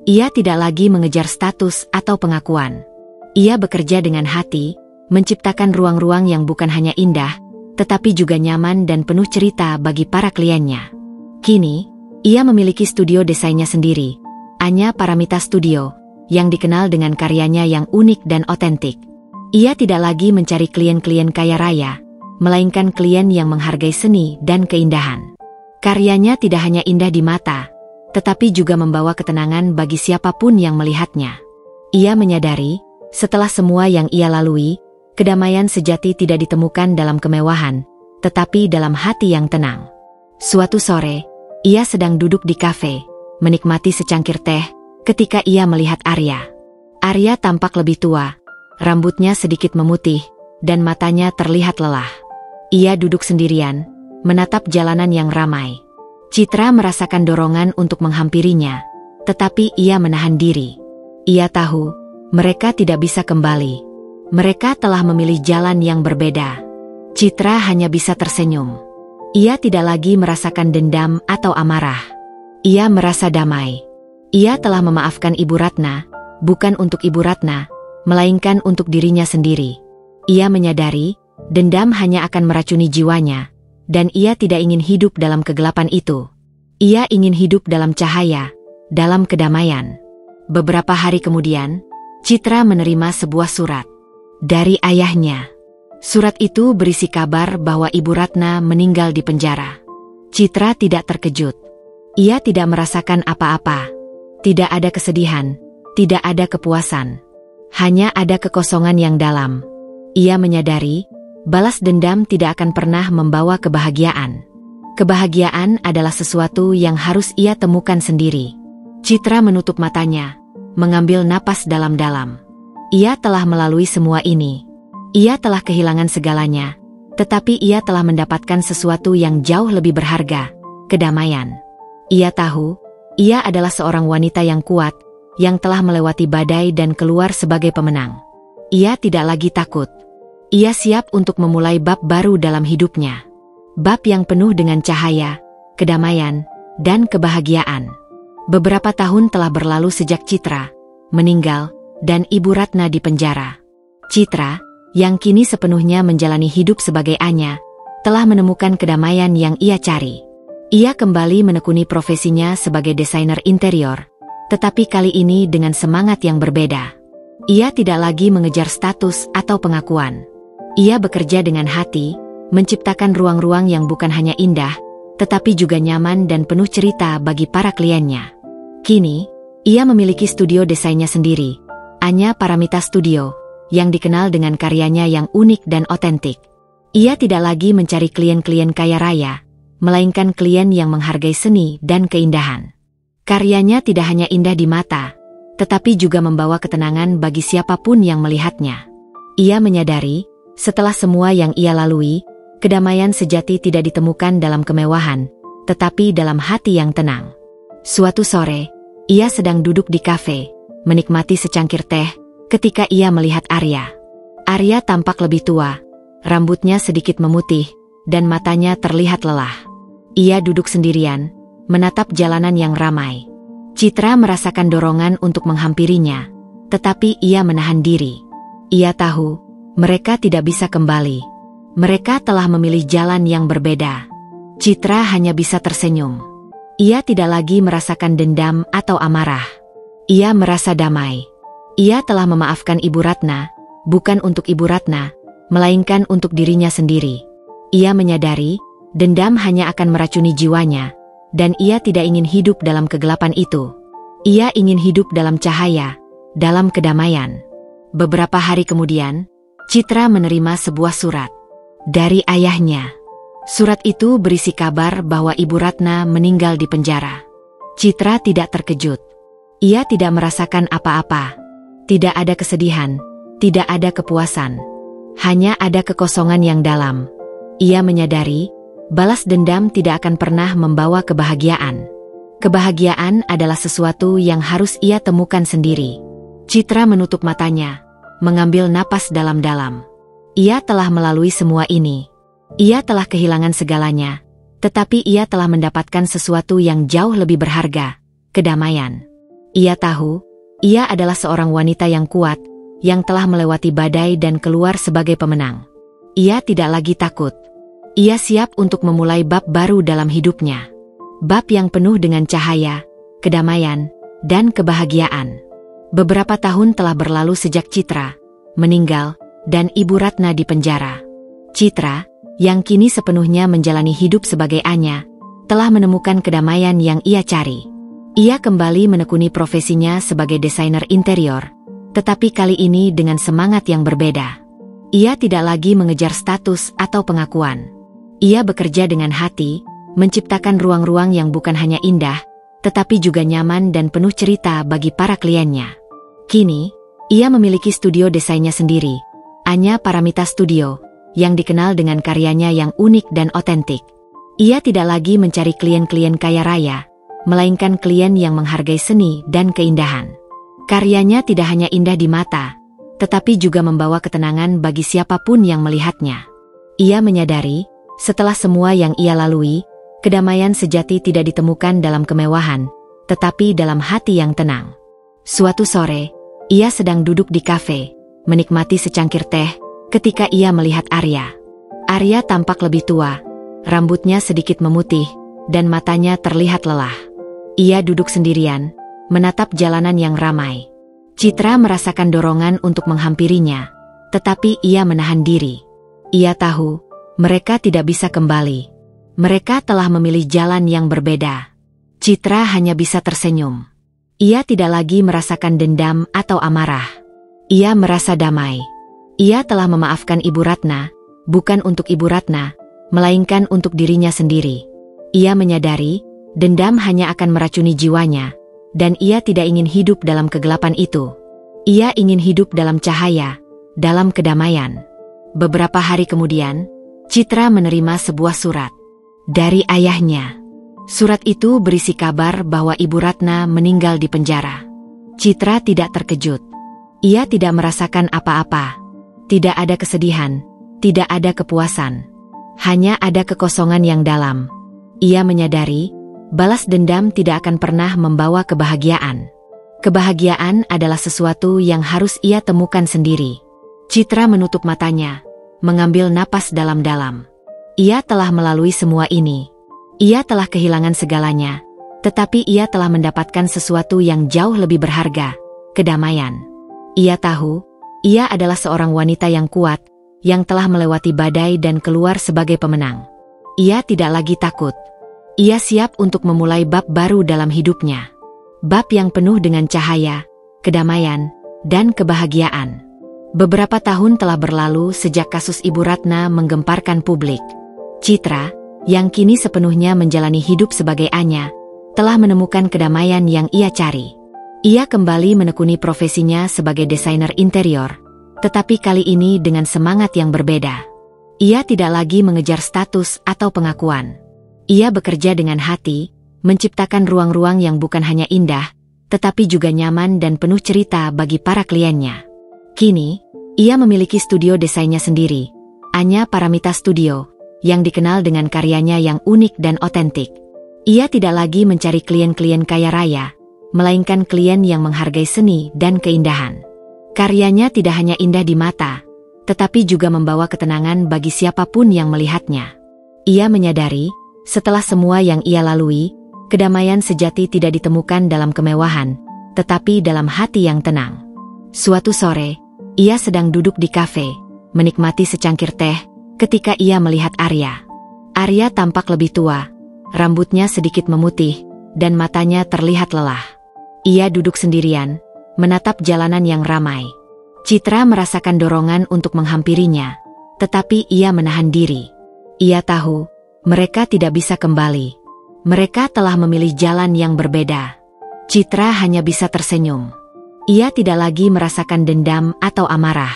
Speaker 1: Ia tidak lagi mengejar status atau pengakuan. Ia bekerja dengan hati, menciptakan ruang-ruang yang bukan hanya indah, tetapi juga nyaman dan penuh cerita bagi para kliennya. Kini, ia memiliki studio desainnya sendiri, Anya Paramita Studio, yang dikenal dengan karyanya yang unik dan otentik. Ia tidak lagi mencari klien-klien kaya raya, melainkan klien yang menghargai seni dan keindahan. Karyanya tidak hanya indah di mata, tetapi juga membawa ketenangan bagi siapapun yang melihatnya. Ia menyadari, setelah semua yang ia lalui, kedamaian sejati tidak ditemukan dalam kemewahan, tetapi dalam hati yang tenang. Suatu sore, ia sedang duduk di kafe, menikmati secangkir teh, ketika ia melihat Arya. Arya tampak lebih tua, rambutnya sedikit memutih, dan matanya terlihat lelah. Ia duduk sendirian, menatap jalanan yang ramai. Citra merasakan dorongan untuk menghampirinya, tetapi ia menahan diri. Ia tahu, mereka tidak bisa kembali. Mereka telah memilih jalan yang berbeda. Citra hanya bisa tersenyum. Ia tidak lagi merasakan dendam atau amarah. Ia merasa damai. Ia telah memaafkan Ibu Ratna, bukan untuk Ibu Ratna, melainkan untuk dirinya sendiri. Ia menyadari, dendam hanya akan meracuni jiwanya, dan ia tidak ingin hidup dalam kegelapan itu. Ia ingin hidup dalam cahaya, dalam kedamaian. Beberapa hari kemudian, Citra menerima sebuah surat dari ayahnya. Surat itu berisi kabar bahwa Ibu Ratna meninggal di penjara. Citra tidak terkejut. Ia tidak merasakan apa-apa. Tidak ada kesedihan, tidak ada kepuasan. Hanya ada kekosongan yang dalam. Ia menyadari, balas dendam tidak akan pernah membawa kebahagiaan. Kebahagiaan adalah sesuatu yang harus ia temukan sendiri. Citra menutup matanya, mengambil napas dalam-dalam. Ia telah melalui semua ini. Ia telah kehilangan segalanya, tetapi ia telah mendapatkan sesuatu yang jauh lebih berharga, kedamaian. Ia tahu, ia adalah seorang wanita yang kuat, yang telah melewati badai dan keluar sebagai pemenang. Ia tidak lagi takut. Ia siap untuk memulai bab baru dalam hidupnya. Bab yang penuh dengan cahaya, kedamaian, dan kebahagiaan. Beberapa tahun telah berlalu sejak Citra meninggal dan Ibu Ratna di penjara. Citra, yang kini sepenuhnya menjalani hidup sebagai Anya, telah menemukan kedamaian yang ia cari. Ia kembali menekuni profesinya sebagai desainer interior, tetapi kali ini dengan semangat yang berbeda. Ia tidak lagi mengejar status atau pengakuan. Ia bekerja dengan hati, menciptakan ruang-ruang yang bukan hanya indah, tetapi juga nyaman dan penuh cerita bagi para kliennya. Kini, ia memiliki studio desainnya sendiri, Anya Paramita Studio, yang dikenal dengan karyanya yang unik dan otentik. Ia tidak lagi mencari klien-klien kaya raya, melainkan klien yang menghargai seni dan keindahan. Karyanya tidak hanya indah di mata, tetapi juga membawa ketenangan bagi siapapun yang melihatnya. Ia menyadari, setelah semua yang ia lalui, kedamaian sejati tidak ditemukan dalam kemewahan, tetapi dalam hati yang tenang. Suatu sore, ia sedang duduk di kafe, menikmati secangkir teh, ketika ia melihat Arya. Arya tampak lebih tua, rambutnya sedikit memutih, dan matanya terlihat lelah. Ia duduk sendirian, menatap jalanan yang ramai. Citra merasakan dorongan untuk menghampirinya, tetapi ia menahan diri. Ia tahu, mereka tidak bisa kembali. Mereka telah memilih jalan yang berbeda. Citra hanya bisa tersenyum. Ia tidak lagi merasakan dendam atau amarah. Ia merasa damai. Ia telah memaafkan Ibu Ratna, bukan untuk Ibu Ratna, melainkan untuk dirinya sendiri. Ia menyadari, dendam hanya akan meracuni jiwanya, dan ia tidak ingin hidup dalam kegelapan itu. Ia ingin hidup dalam cahaya, dalam kedamaian. Beberapa hari kemudian, Citra menerima sebuah surat dari ayahnya. Surat itu berisi kabar bahwa Ibu Ratna meninggal di penjara. Citra tidak terkejut. Ia tidak merasakan apa-apa. Tidak ada kesedihan, tidak ada kepuasan. Hanya ada kekosongan yang dalam. Ia menyadari, balas dendam tidak akan pernah membawa kebahagiaan. Kebahagiaan adalah sesuatu yang harus ia temukan sendiri. Citra menutup matanya, mengambil napas dalam-dalam. Ia telah melalui semua ini. Ia telah kehilangan segalanya, tetapi ia telah mendapatkan sesuatu yang jauh lebih berharga, kedamaian. Ia tahu, ia adalah seorang wanita yang kuat, yang telah melewati badai dan keluar sebagai pemenang. Ia tidak lagi takut. Ia siap untuk memulai bab baru dalam hidupnya. Bab yang penuh dengan cahaya, kedamaian, dan kebahagiaan. Beberapa tahun telah berlalu sejak Citra meninggal dan Ibu Ratna di penjara. Citra, yang kini sepenuhnya menjalani hidup sebagai Anya, telah menemukan kedamaian yang ia cari. Ia kembali menekuni profesinya sebagai desainer interior, tetapi kali ini dengan semangat yang berbeda. Ia tidak lagi mengejar status atau pengakuan. Ia bekerja dengan hati, menciptakan ruang-ruang yang bukan hanya indah, tetapi juga nyaman dan penuh cerita bagi para kliennya. Kini, ia memiliki studio desainnya sendiri, Anya Paramita Studio, yang dikenal dengan karyanya yang unik dan otentik. Ia tidak lagi mencari klien-klien kaya raya, melainkan klien yang menghargai seni dan keindahan. Karyanya tidak hanya indah di mata, tetapi juga membawa ketenangan bagi siapapun yang melihatnya. Ia menyadari, setelah semua yang ia lalui, kedamaian sejati tidak ditemukan dalam kemewahan, tetapi dalam hati yang tenang. Suatu sore, ia sedang duduk di kafe, menikmati secangkir teh, ketika ia melihat Arya. Arya tampak lebih tua, rambutnya sedikit memutih, dan matanya terlihat lelah. Ia duduk sendirian, menatap jalanan yang ramai. Citra merasakan dorongan untuk menghampirinya, tetapi ia menahan diri. Ia tahu, mereka tidak bisa kembali. Mereka telah memilih jalan yang berbeda. Citra hanya bisa tersenyum. Ia tidak lagi merasakan dendam atau amarah. Ia merasa damai. Ia telah memaafkan Ibu Ratna, bukan untuk Ibu Ratna, melainkan untuk dirinya sendiri. Ia menyadari, dendam hanya akan meracuni jiwanya, dan ia tidak ingin hidup dalam kegelapan itu. Ia ingin hidup dalam cahaya, dalam kedamaian. Beberapa hari kemudian, Citra menerima sebuah surat dari ayahnya. Surat itu berisi kabar bahwa Ibu Ratna meninggal di penjara. Citra tidak terkejut. Ia tidak merasakan apa-apa. Tidak ada kesedihan, tidak ada kepuasan. Hanya ada kekosongan yang dalam. Ia menyadari, balas dendam tidak akan pernah membawa kebahagiaan. Kebahagiaan adalah sesuatu yang harus ia temukan sendiri. Citra menutup matanya, mengambil napas dalam-dalam. Ia telah melalui semua ini. Ia telah kehilangan segalanya, tetapi ia telah mendapatkan sesuatu yang jauh lebih berharga, kedamaian. Ia tahu, ia adalah seorang wanita yang kuat, yang telah melewati badai dan keluar sebagai pemenang. Ia tidak lagi takut. Ia siap untuk memulai bab baru dalam hidupnya. Bab yang penuh dengan cahaya, kedamaian, dan kebahagiaan. Beberapa tahun telah berlalu sejak kasus Ibu Ratna menggemparkan publik. Citra, yang kini sepenuhnya menjalani hidup sebagai Anya, telah menemukan kedamaian yang ia cari. Ia kembali menekuni profesinya sebagai desainer interior, tetapi kali ini dengan semangat yang berbeda. Ia tidak lagi mengejar status atau pengakuan. Ia bekerja dengan hati, menciptakan ruang-ruang yang bukan hanya indah, tetapi juga nyaman dan penuh cerita bagi para kliennya. Kini, ia memiliki studio desainnya sendiri, Anya Paramita Studio, yang dikenal dengan karyanya yang unik dan otentik. Ia tidak lagi mencari klien-klien kaya raya, melainkan klien yang menghargai seni dan keindahan. Karyanya tidak hanya indah di mata, tetapi juga membawa ketenangan bagi siapapun yang melihatnya. Ia menyadari, setelah semua yang ia lalui, kedamaian sejati tidak ditemukan dalam kemewahan, tetapi dalam hati yang tenang. Suatu sore, ia sedang duduk di kafe, menikmati secangkir teh, ketika ia melihat Arya. Arya tampak lebih tua, rambutnya sedikit memutih, dan matanya terlihat lelah. Ia duduk sendirian, menatap jalanan yang ramai. Citra merasakan dorongan untuk menghampirinya, tetapi ia menahan diri. Ia tahu, mereka tidak bisa kembali. Mereka telah memilih jalan yang berbeda. Citra hanya bisa tersenyum. Ia tidak lagi merasakan dendam atau amarah.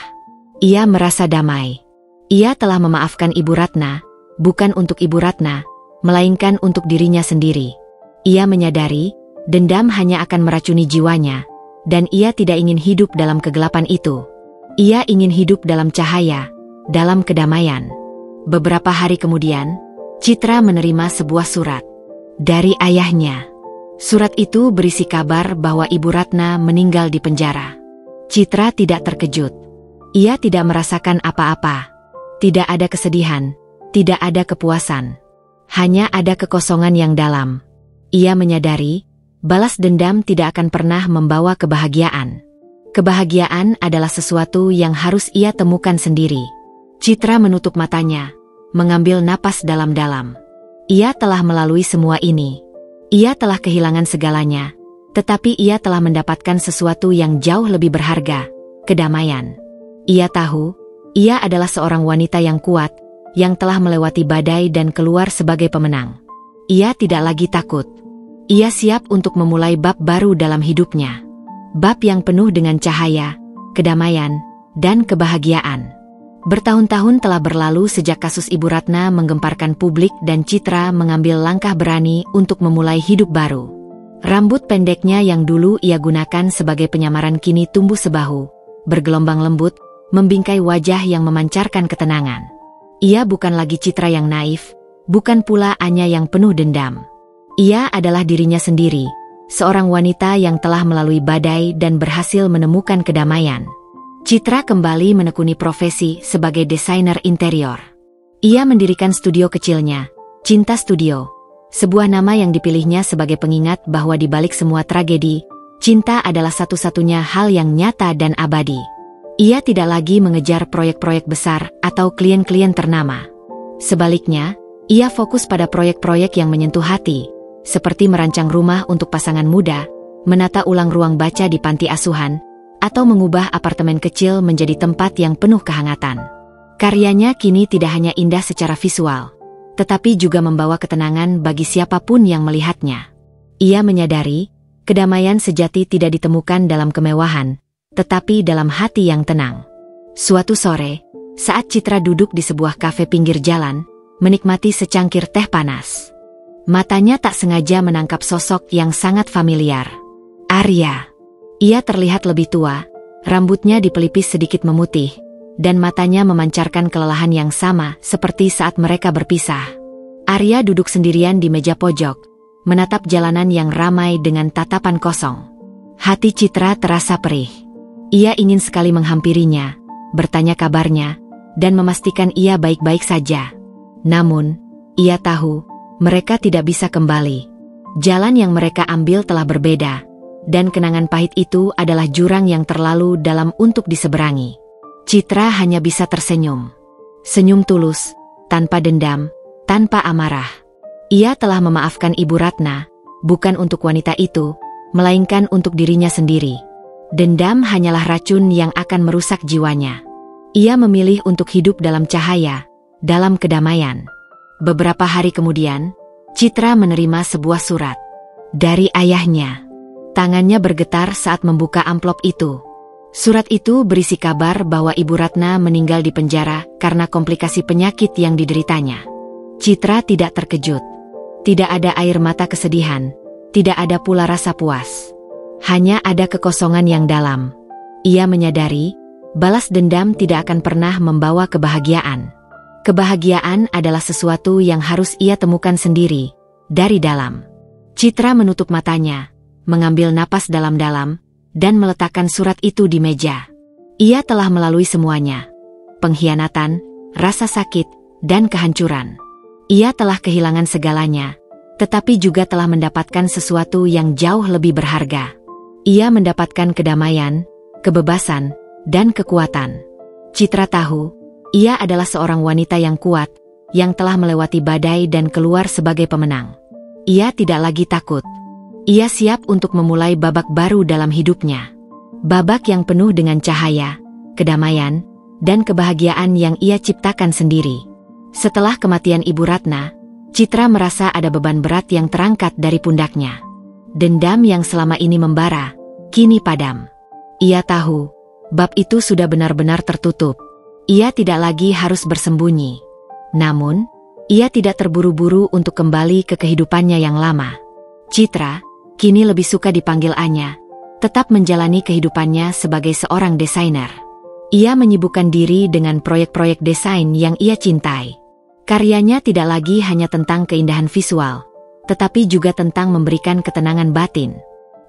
Speaker 1: Ia merasa damai. Ia telah memaafkan Ibu Ratna, bukan untuk Ibu Ratna, melainkan untuk dirinya sendiri. Ia menyadari, dendam hanya akan meracuni jiwanya, dan ia tidak ingin hidup dalam kegelapan itu. Ia ingin hidup dalam cahaya, dalam kedamaian. Beberapa hari kemudian, Citra menerima sebuah surat dari ayahnya. Surat itu berisi kabar bahwa Ibu Ratna meninggal di penjara. Citra tidak terkejut. Ia tidak merasakan apa-apa. Tidak ada kesedihan, tidak ada kepuasan. Hanya ada kekosongan yang dalam. Ia menyadari, balas dendam tidak akan pernah membawa kebahagiaan. Kebahagiaan adalah sesuatu yang harus ia temukan sendiri. Citra menutup matanya, mengambil napas dalam-dalam. Ia telah melalui semua ini. Ia telah kehilangan segalanya, tetapi ia telah mendapatkan sesuatu yang jauh lebih berharga, kedamaian. Ia tahu, ia adalah seorang wanita yang kuat, yang telah melewati badai dan keluar sebagai pemenang. Ia tidak lagi takut. Ia siap untuk memulai bab baru dalam hidupnya. Bab yang penuh dengan cahaya, kedamaian, dan kebahagiaan. Bertahun-tahun telah berlalu sejak kasus Ibu Ratna menggemparkan publik dan Citra mengambil langkah berani untuk memulai hidup baru. Rambut pendeknya yang dulu ia gunakan sebagai penyamaran kini tumbuh sebahu, bergelombang lembut, membingkai wajah yang memancarkan ketenangan. Ia bukan lagi Citra yang naif, bukan pula Anya yang penuh dendam. Ia adalah dirinya sendiri, seorang wanita yang telah melalui badai dan berhasil menemukan kedamaian. Citra kembali menekuni profesi sebagai desainer interior. Ia mendirikan studio kecilnya, Cinta Studio, Sebuah nama yang dipilihnya sebagai pengingat bahwa di balik semua tragedi, cinta adalah satu-satunya hal yang nyata dan abadi. Ia tidak lagi mengejar proyek-proyek besar atau klien-klien ternama. Sebaliknya, ia fokus pada proyek-proyek yang menyentuh hati, seperti merancang rumah untuk pasangan muda, menata ulang ruang baca di panti asuhan, atau mengubah apartemen kecil menjadi tempat yang penuh kehangatan. Karyanya kini tidak hanya indah secara visual, tetapi juga membawa ketenangan bagi siapapun yang melihatnya. Ia menyadari, kedamaian sejati tidak ditemukan dalam kemewahan, tetapi dalam hati yang tenang. Suatu sore, saat Citra duduk di sebuah kafe pinggir jalan, menikmati secangkir teh panas, matanya tak sengaja menangkap sosok yang sangat familiar. Arya. Ia terlihat lebih tua, rambutnya dipelipis sedikit memutih, dan matanya memancarkan kelelahan yang sama seperti saat mereka berpisah. Arya duduk sendirian di meja pojok, menatap jalanan yang ramai dengan tatapan kosong. Hati Citra terasa perih. Ia ingin sekali menghampirinya, bertanya kabarnya, dan memastikan ia baik-baik saja. Namun, ia tahu, mereka tidak bisa kembali. Jalan yang mereka ambil telah berbeda, dan kenangan pahit itu adalah jurang yang terlalu dalam untuk diseberangi. Citra hanya bisa tersenyum. Senyum tulus, tanpa dendam, tanpa amarah. Ia telah memaafkan Ibu Ratna, bukan untuk wanita itu, melainkan untuk dirinya sendiri. Dendam hanyalah racun yang akan merusak jiwanya. Ia memilih untuk hidup dalam cahaya, dalam kedamaian. Beberapa hari kemudian, Citra menerima sebuah surat dari ayahnya. Tangannya bergetar saat membuka amplop itu. Surat itu berisi kabar bahwa Ibu Ratna meninggal di penjara karena komplikasi penyakit yang dideritanya. Citra tidak terkejut. Tidak ada air mata kesedihan, tidak ada pula rasa puas. Hanya ada kekosongan yang dalam. Ia menyadari, balas dendam tidak akan pernah membawa kebahagiaan. Kebahagiaan adalah sesuatu yang harus ia temukan sendiri, dari dalam. Citra menutup matanya, mengambil napas dalam-dalam, dan meletakkan surat itu di meja. Ia telah melalui semuanya. Pengkhianatan, rasa sakit, dan kehancuran. Ia telah kehilangan segalanya, tetapi juga telah mendapatkan sesuatu yang jauh lebih berharga. Ia mendapatkan kedamaian, kebebasan, dan kekuatan. Citra tahu, ia adalah seorang wanita yang kuat, yang telah melewati badai dan keluar sebagai pemenang. Ia tidak lagi takut. Ia siap untuk memulai babak baru dalam hidupnya. Babak yang penuh dengan cahaya, kedamaian, dan kebahagiaan yang ia ciptakan sendiri. Setelah kematian Ibu Ratna, Citra merasa ada beban berat yang terangkat dari pundaknya. Dendam yang selama ini membara, kini padam. Ia tahu, bab itu sudah benar-benar tertutup. Ia tidak lagi harus bersembunyi. Namun, ia tidak terburu-buru untuk kembali ke kehidupannya yang lama. Citra kini lebih suka dipanggil Anya, tetap menjalani kehidupannya sebagai seorang desainer. Ia menyibukkan diri dengan proyek-proyek desain yang ia cintai. Karyanya tidak lagi hanya tentang keindahan visual, tetapi juga tentang memberikan ketenangan batin.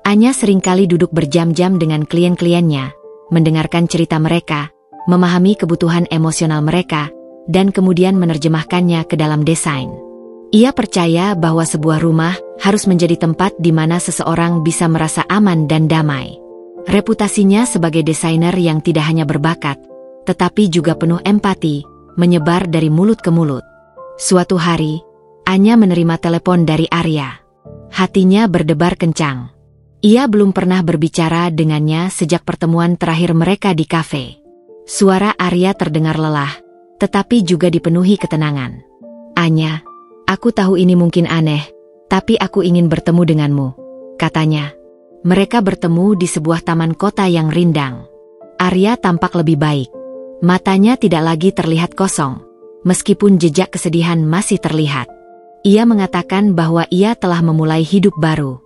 Speaker 1: Anya seringkali duduk berjam-jam dengan klien-kliennya, mendengarkan cerita mereka, memahami kebutuhan emosional mereka, dan kemudian menerjemahkannya ke dalam desain. Ia percaya bahwa sebuah rumah harus menjadi tempat di mana seseorang bisa merasa aman dan damai. Reputasinya sebagai desainer yang tidak hanya berbakat, tetapi juga penuh empati, menyebar dari mulut ke mulut. Suatu hari, Anya menerima telepon dari Arya. Hatinya berdebar kencang. Ia belum pernah berbicara dengannya sejak pertemuan terakhir mereka di kafe. Suara Arya terdengar lelah, tetapi juga dipenuhi ketenangan. Anya, aku tahu ini mungkin aneh, tapi aku ingin bertemu denganmu, katanya. Mereka bertemu di sebuah taman kota yang rindang. Arya tampak lebih baik. Matanya tidak lagi terlihat kosong, meskipun jejak kesedihan masih terlihat. Ia mengatakan bahwa ia telah memulai hidup baru.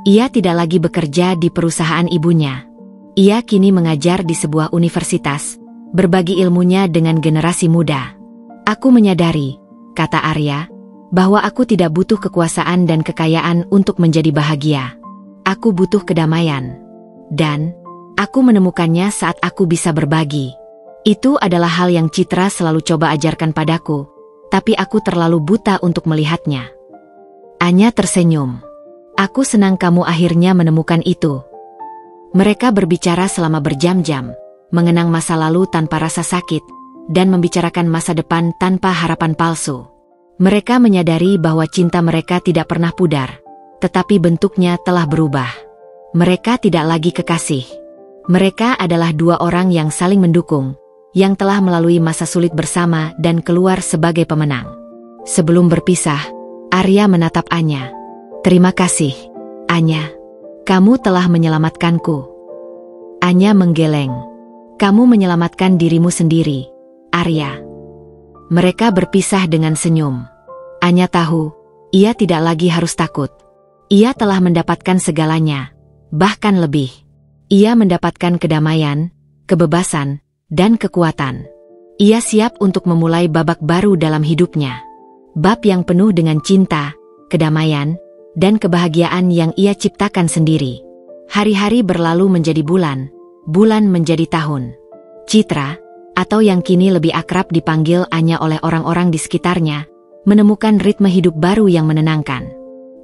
Speaker 1: Ia tidak lagi bekerja di perusahaan ibunya. Ia kini mengajar di sebuah universitas, berbagi ilmunya dengan generasi muda. Aku menyadari, kata Arya, bahwa aku tidak butuh kekuasaan dan kekayaan untuk menjadi bahagia. Aku butuh kedamaian. Dan aku menemukannya saat aku bisa berbagi. Itu adalah hal yang Citra selalu coba ajarkan padaku, tapi aku terlalu buta untuk melihatnya. Anya tersenyum. Aku senang kamu akhirnya menemukan itu. Mereka berbicara selama berjam-jam, mengenang masa lalu tanpa rasa sakit, dan membicarakan masa depan tanpa harapan palsu. Mereka menyadari bahwa cinta mereka tidak pernah pudar, tetapi bentuknya telah berubah. Mereka tidak lagi kekasih. Mereka adalah dua orang yang saling mendukung, yang telah melalui masa sulit bersama dan keluar sebagai pemenang. Sebelum berpisah, Arya menatap Anya. Terima kasih, Anya. Kamu telah menyelamatkanku. Anya menggeleng. Kamu menyelamatkan dirimu sendiri, Arya. Mereka berpisah dengan senyum. Anya tahu, ia tidak lagi harus takut. Ia telah mendapatkan segalanya. Bahkan lebih. Ia mendapatkan kedamaian, kebebasan, dan kekuatan. Ia siap untuk memulai babak baru dalam hidupnya. Bab yang penuh dengan cinta, kedamaian, dan kebahagiaan yang ia ciptakan sendiri. Hari-hari berlalu menjadi bulan, bulan menjadi tahun. Citra, atau yang kini lebih akrab dipanggil Anya oleh orang-orang di sekitarnya, menemukan ritme hidup baru yang menenangkan.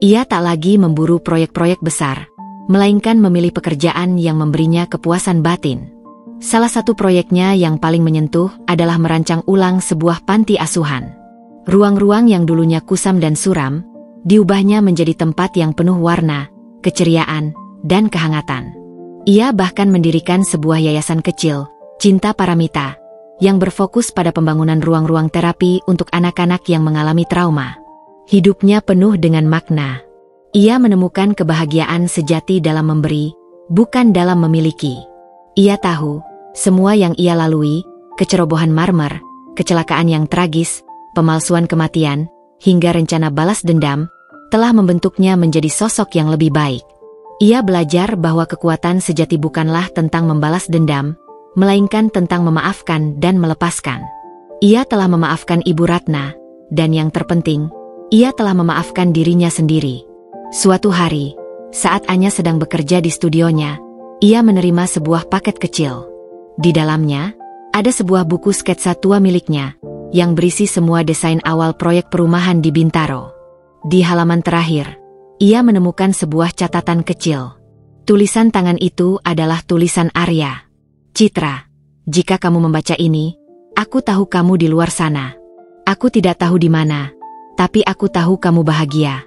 Speaker 1: Ia tak lagi memburu proyek-proyek besar, melainkan memilih pekerjaan yang memberinya kepuasan batin. Salah satu proyeknya yang paling menyentuh adalah merancang ulang sebuah panti asuhan. Ruang-ruang yang dulunya kusam dan suram, diubahnya menjadi tempat yang penuh warna, keceriaan, dan kehangatan. Ia bahkan mendirikan sebuah yayasan kecil, Cinta Paramita, yang berfokus pada pembangunan ruang-ruang terapi untuk anak-anak yang mengalami trauma. Hidupnya penuh dengan makna. Ia menemukan kebahagiaan sejati dalam memberi, bukan dalam memiliki. Ia tahu, semua yang ia lalui, kecerobohan Marmer, kecelakaan yang tragis, pemalsuan kematian, hingga rencana balas dendam, telah membentuknya menjadi sosok yang lebih baik. Ia belajar bahwa kekuatan sejati bukanlah tentang membalas dendam, melainkan tentang memaafkan dan melepaskan. Ia telah memaafkan Ibu Ratna, dan yang terpenting, ia telah memaafkan dirinya sendiri. Suatu hari, saat Anya sedang bekerja di studionya, ia menerima sebuah paket kecil. Di dalamnya, ada sebuah buku sketsa tua miliknya, yang berisi semua desain awal proyek perumahan di Bintaro. Di halaman terakhir, ia menemukan sebuah catatan kecil. Tulisan tangan itu adalah tulisan Arya. Citra, jika kamu membaca ini, aku tahu kamu di luar sana. Aku tidak tahu di mana, tapi aku tahu kamu bahagia.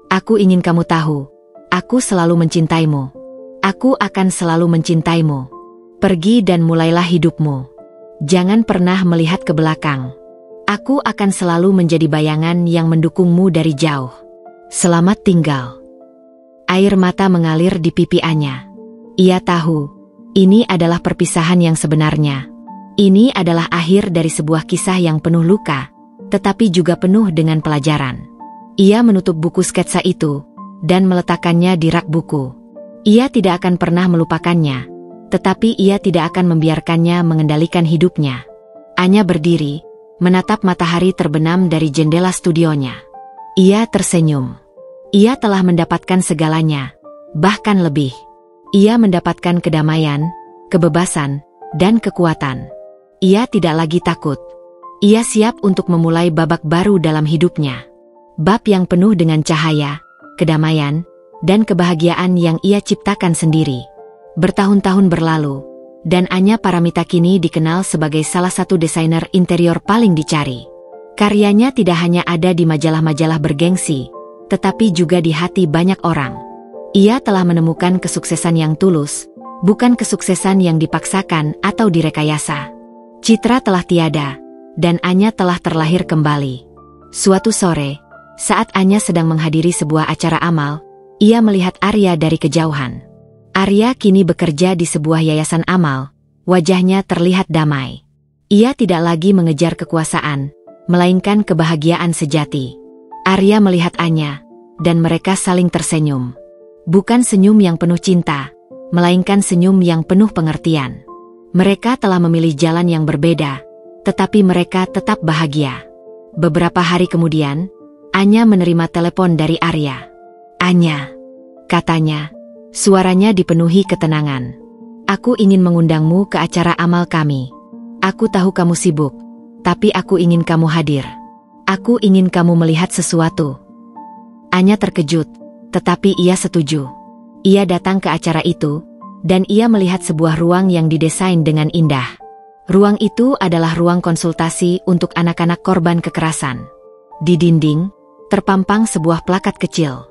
Speaker 1: Aku ingin kamu tahu, aku selalu mencintaimu. Aku akan selalu mencintaimu. Pergi dan mulailah hidupmu. Jangan pernah melihat ke belakang. Aku akan selalu menjadi bayangan yang mendukungmu dari jauh. Selamat tinggal. Air mata mengalir di pipi Anya. Ia tahu, ini adalah perpisahan yang sebenarnya. Ini adalah akhir dari sebuah kisah yang penuh luka, tetapi juga penuh dengan pelajaran. Ia menutup buku sketsa itu, dan meletakkannya di rak buku. Ia tidak akan pernah melupakannya, tetapi ia tidak akan membiarkannya mengendalikan hidupnya. Anya berdiri, menatap matahari terbenam dari jendela studionya. Ia tersenyum. Ia telah mendapatkan segalanya, bahkan lebih. Ia mendapatkan kedamaian, kebebasan, dan kekuatan. Ia tidak lagi takut. Ia siap untuk memulai babak baru dalam hidupnya. Bab yang penuh dengan cahaya, kedamaian, dan kebahagiaan yang ia ciptakan sendiri. Bertahun-tahun berlalu, dan Anya Paramita kini dikenal sebagai salah satu desainer interior paling dicari. Karyanya tidak hanya ada di majalah-majalah bergengsi, tetapi juga di hati banyak orang. Ia telah menemukan kesuksesan yang tulus, bukan kesuksesan yang dipaksakan atau direkayasa. Citra telah tiada, dan Anya telah terlahir kembali. Suatu sore, saat Anya sedang menghadiri sebuah acara amal, ia melihat Arya dari kejauhan. Arya kini bekerja di sebuah yayasan amal, wajahnya terlihat damai. Ia tidak lagi mengejar kekuasaan, melainkan kebahagiaan sejati. Arya melihat Anya, dan mereka saling tersenyum. Bukan senyum yang penuh cinta, melainkan senyum yang penuh pengertian. Mereka telah memilih jalan yang berbeda, tetapi mereka tetap bahagia. Beberapa hari kemudian, Anya menerima telepon dari Arya. Anya, katanya, suaranya dipenuhi ketenangan. Aku ingin mengundangmu ke acara amal kami. Aku tahu kamu sibuk, tapi aku ingin kamu hadir. Aku ingin kamu melihat sesuatu. Anya terkejut, tetapi ia setuju. Ia datang ke acara itu, dan ia melihat sebuah ruang yang didesain dengan indah. Ruang itu adalah ruang konsultasi untuk anak-anak korban kekerasan. Di dinding, terpampang sebuah plakat kecil.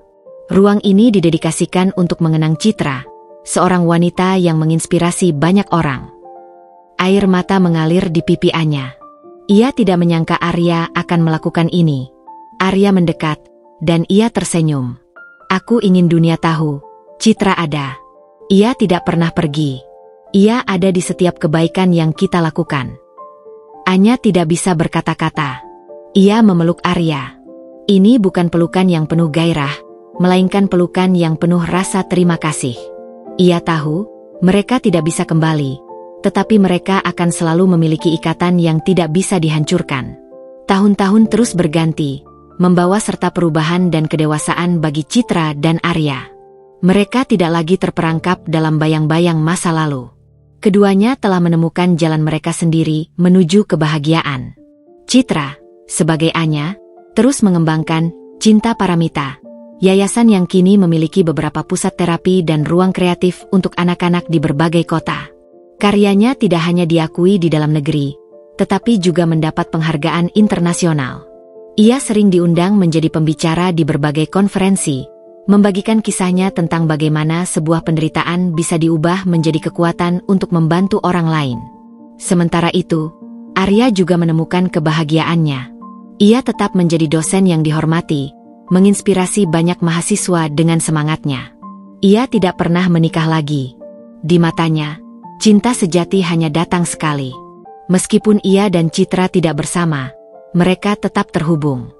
Speaker 1: Ruang ini didedikasikan untuk mengenang Citra, seorang wanita yang menginspirasi banyak orang. Air mata mengalir di pipi Anya. Ia tidak menyangka Arya akan melakukan ini. Arya mendekat, dan ia tersenyum. Aku ingin dunia tahu, Citra ada. Ia tidak pernah pergi. Ia ada di setiap kebaikan yang kita lakukan. Anya tidak bisa berkata-kata. Ia memeluk Arya. Ini bukan pelukan yang penuh gairah, melainkan pelukan yang penuh rasa terima kasih. Ia tahu, mereka tidak bisa kembali, tetapi mereka akan selalu memiliki ikatan yang tidak bisa dihancurkan. Tahun-tahun terus berganti, membawa serta perubahan dan kedewasaan bagi Citra dan Arya. Mereka tidak lagi terperangkap dalam bayang-bayang masa lalu. Keduanya telah menemukan jalan mereka sendiri menuju kebahagiaan. Citra, sebagai Anya, terus mengembangkan Cinta Paramita, yayasan yang kini memiliki beberapa pusat terapi dan ruang kreatif untuk anak-anak di berbagai kota. Karyanya tidak hanya diakui di dalam negeri, tetapi juga mendapat penghargaan internasional. Ia sering diundang menjadi pembicara di berbagai konferensi, membagikan kisahnya tentang bagaimana sebuah penderitaan bisa diubah menjadi kekuatan untuk membantu orang lain. Sementara itu, Arya juga menemukan kebahagiaannya. Ia tetap menjadi dosen yang dihormati, menginspirasi banyak mahasiswa dengan semangatnya. Ia tidak pernah menikah lagi. Di matanya, cinta sejati hanya datang sekali. Meskipun ia dan Citra tidak bersama, mereka tetap terhubung.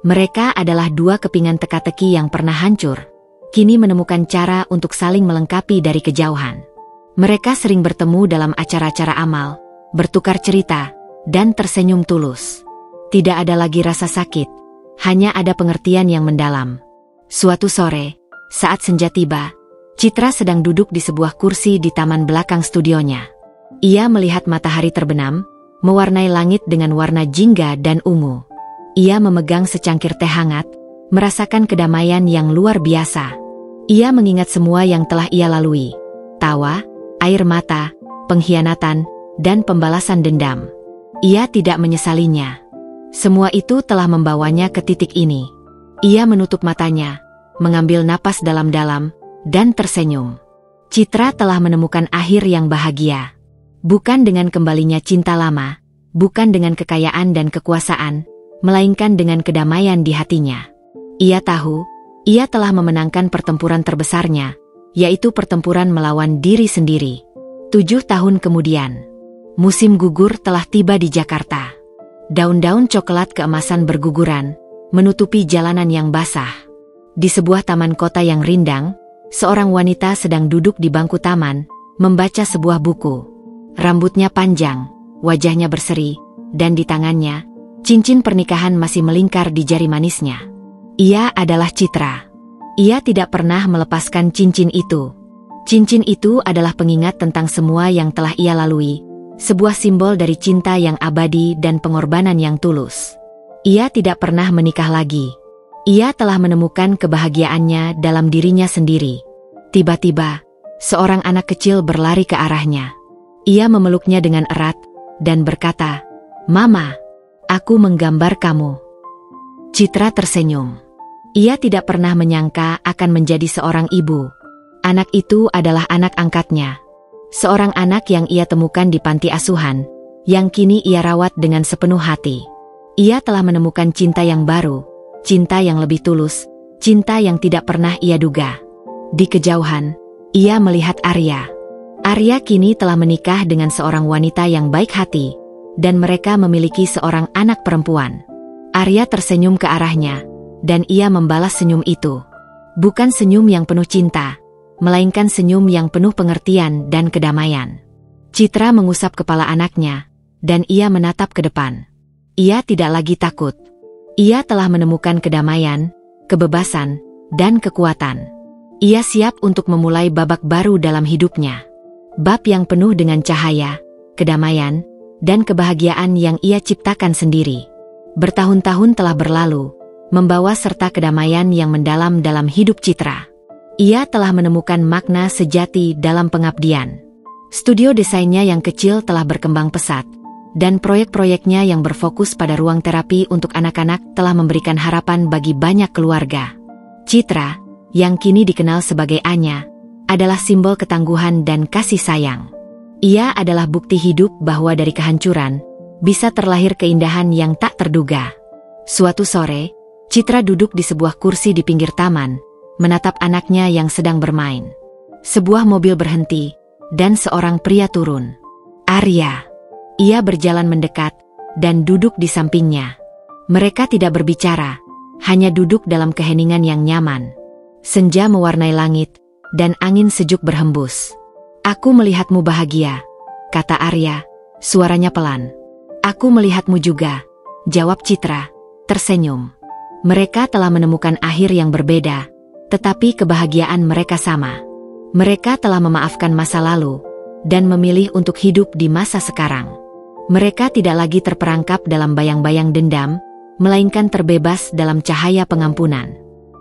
Speaker 1: Mereka adalah dua kepingan teka-teki yang pernah hancur, kini menemukan cara untuk saling melengkapi dari kejauhan. Mereka sering bertemu dalam acara-acara amal, bertukar cerita, dan tersenyum tulus. Tidak ada lagi rasa sakit, hanya ada pengertian yang mendalam. Suatu sore, saat senja tiba, Citra sedang duduk di sebuah kursi di taman belakang studionya. Ia melihat matahari terbenam, mewarnai langit dengan warna jingga dan ungu. Ia memegang secangkir teh hangat, merasakan kedamaian yang luar biasa. Ia mengingat semua yang telah ia lalui. Tawa, air mata, pengkhianatan, dan pembalasan dendam. Ia tidak menyesalinya. Semua itu telah membawanya ke titik ini. Ia menutup matanya, mengambil napas dalam-dalam, dan tersenyum. Citra telah menemukan akhir yang bahagia. Bukan dengan kembalinya cinta lama, bukan dengan kekayaan dan kekuasaan, melainkan dengan kedamaian di hatinya. Ia tahu, ia telah memenangkan pertempuran terbesarnya, yaitu pertempuran melawan diri sendiri. 7 tahun kemudian, musim gugur telah tiba di Jakarta. Daun-daun coklat keemasan berguguran, menutupi jalanan yang basah. Di sebuah taman kota yang rindang, seorang wanita sedang duduk di bangku taman, membaca sebuah buku. Rambutnya panjang, wajahnya berseri, dan di tangannya, cincin pernikahan masih melingkar di jari manisnya. Ia adalah Citra. Ia tidak pernah melepaskan cincin itu. Cincin itu adalah pengingat tentang semua yang telah ia lalui, sebuah simbol dari cinta yang abadi dan pengorbanan yang tulus. Ia tidak pernah menikah lagi. Ia telah menemukan kebahagiaannya dalam dirinya sendiri. Tiba-tiba, seorang anak kecil berlari ke arahnya. Ia memeluknya dengan erat, dan berkata, "Mama, aku menggambar kamu." Citra tersenyum. Ia tidak pernah menyangka akan menjadi seorang ibu. Anak itu adalah anak angkatnya. Seorang anak yang ia temukan di panti asuhan, yang kini ia rawat dengan sepenuh hati. Ia telah menemukan cinta yang baru, cinta yang lebih tulus, cinta yang tidak pernah ia duga. Di kejauhan, ia melihat Arya. Arya kini telah menikah dengan seorang wanita yang baik hati, dan mereka memiliki seorang anak perempuan. Arya tersenyum ke arahnya, dan ia membalas senyum itu. Bukan senyum yang penuh cinta, melainkan senyum yang penuh pengertian dan kedamaian. Citra mengusap kepala anaknya, dan ia menatap ke depan. Ia tidak lagi takut. Ia telah menemukan kedamaian, kebebasan, dan kekuatan. Ia siap untuk memulai babak baru dalam hidupnya. Bab yang penuh dengan cahaya, kedamaian, dan kebahagiaan yang ia ciptakan sendiri. Bertahun-tahun telah berlalu, membawa serta kedamaian yang mendalam dalam hidup Citra. Ia telah menemukan makna sejati dalam pengabdian. Studio desainnya yang kecil telah berkembang pesat, dan proyek-proyeknya yang berfokus pada ruang terapi untuk anak-anak telah memberikan harapan bagi banyak keluarga. Citra, yang kini dikenal sebagai Anya, adalah simbol ketangguhan dan kasih sayang. Ia adalah bukti hidup bahwa dari kehancuran bisa terlahir keindahan yang tak terduga. Suatu sore, Citra duduk di sebuah kursi di pinggir taman, menatap anaknya yang sedang bermain. Sebuah mobil berhenti, dan seorang pria turun. Arya. Ia berjalan mendekat, dan duduk di sampingnya. Mereka tidak berbicara, hanya duduk dalam keheningan yang nyaman. Senja mewarnai langit, dan angin sejuk berhembus. Aku melihatmu bahagia, kata Arya, suaranya pelan. Aku melihatmu juga, jawab Citra, tersenyum. Mereka telah menemukan akhir yang berbeda, tetapi kebahagiaan mereka sama. Mereka telah memaafkan masa lalu, dan memilih untuk hidup di masa sekarang. Mereka tidak lagi terperangkap dalam bayang-bayang dendam, melainkan terbebas dalam cahaya pengampunan.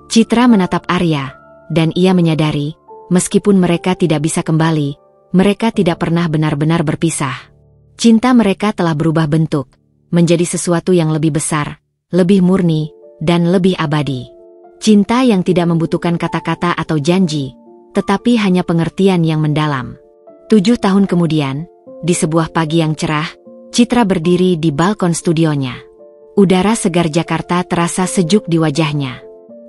Speaker 1: Citra menatap Arya, dan ia menyadari, meskipun mereka tidak bisa kembali, mereka tidak pernah benar-benar berpisah. Cinta mereka telah berubah bentuk, menjadi sesuatu yang lebih besar, lebih murni, dan lebih abadi. Cinta yang tidak membutuhkan kata-kata atau janji, tetapi hanya pengertian yang mendalam. 7 tahun kemudian, di sebuah pagi yang cerah, Citra berdiri di balkon studionya. Udara segar Jakarta terasa sejuk di wajahnya.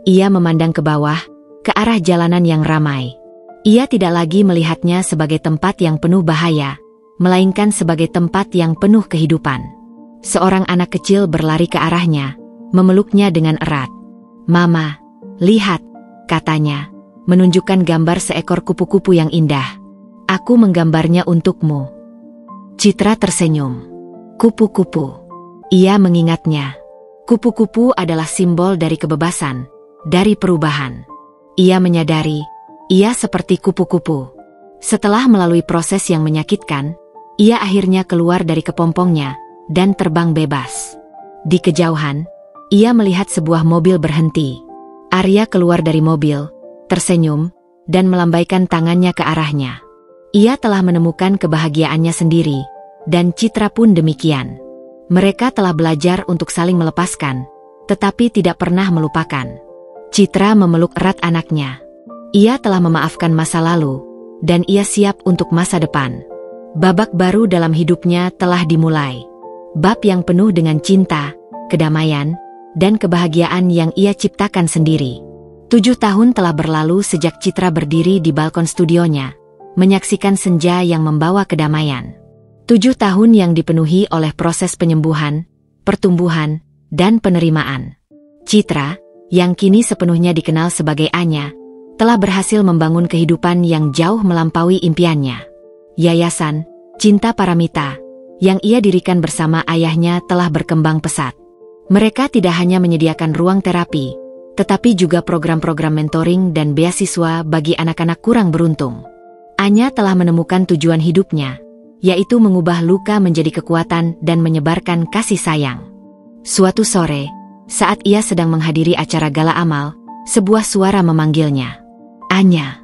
Speaker 1: Ia memandang ke bawah, ke arah jalanan yang ramai. Ia tidak lagi melihatnya sebagai tempat yang penuh bahaya, melainkan sebagai tempat yang penuh kehidupan. Seorang anak kecil berlari ke arahnya, memeluknya dengan erat. "Mama, lihat," katanya, menunjukkan gambar seekor kupu-kupu yang indah. "Aku menggambarnya untukmu." Citra tersenyum. Kupu-kupu. Ia mengingatnya. Kupu-kupu adalah simbol dari kebebasan, dari perubahan. Ia menyadari, ia seperti kupu-kupu. Setelah melalui proses yang menyakitkan, ia akhirnya keluar dari kepompongnya dan terbang bebas. Di kejauhan, ia melihat sebuah mobil berhenti. Arya keluar dari mobil, tersenyum, dan melambaikan tangannya ke arahnya. Ia telah menemukan kebahagiaannya sendiri, dan Citra pun demikian. Mereka telah belajar untuk saling melepaskan, tetapi tidak pernah melupakan. Citra memeluk erat anaknya. Ia telah memaafkan masa lalu, dan ia siap untuk masa depan. Babak baru dalam hidupnya telah dimulai. Bab yang penuh dengan cinta, kedamaian, dan kebahagiaan yang ia ciptakan sendiri. 7 tahun telah berlalu sejak Citra berdiri di balkon studionya, menyaksikan senja yang membawa kedamaian. 7 tahun yang dipenuhi oleh proses penyembuhan, pertumbuhan, dan penerimaan. Citra, yang kini sepenuhnya dikenal sebagai Anya, telah berhasil membangun kehidupan yang jauh melampaui impiannya. Yayasan Cinta Paramita, yang ia dirikan bersama ayahnya telah berkembang pesat. Mereka tidak hanya menyediakan ruang terapi, tetapi juga program-program mentoring dan beasiswa bagi anak-anak kurang beruntung. Anya telah menemukan tujuan hidupnya, yaitu mengubah luka menjadi kekuatan dan menyebarkan kasih sayang. Suatu sore, saat ia sedang menghadiri acara gala amal, sebuah suara memanggilnya. "Anya."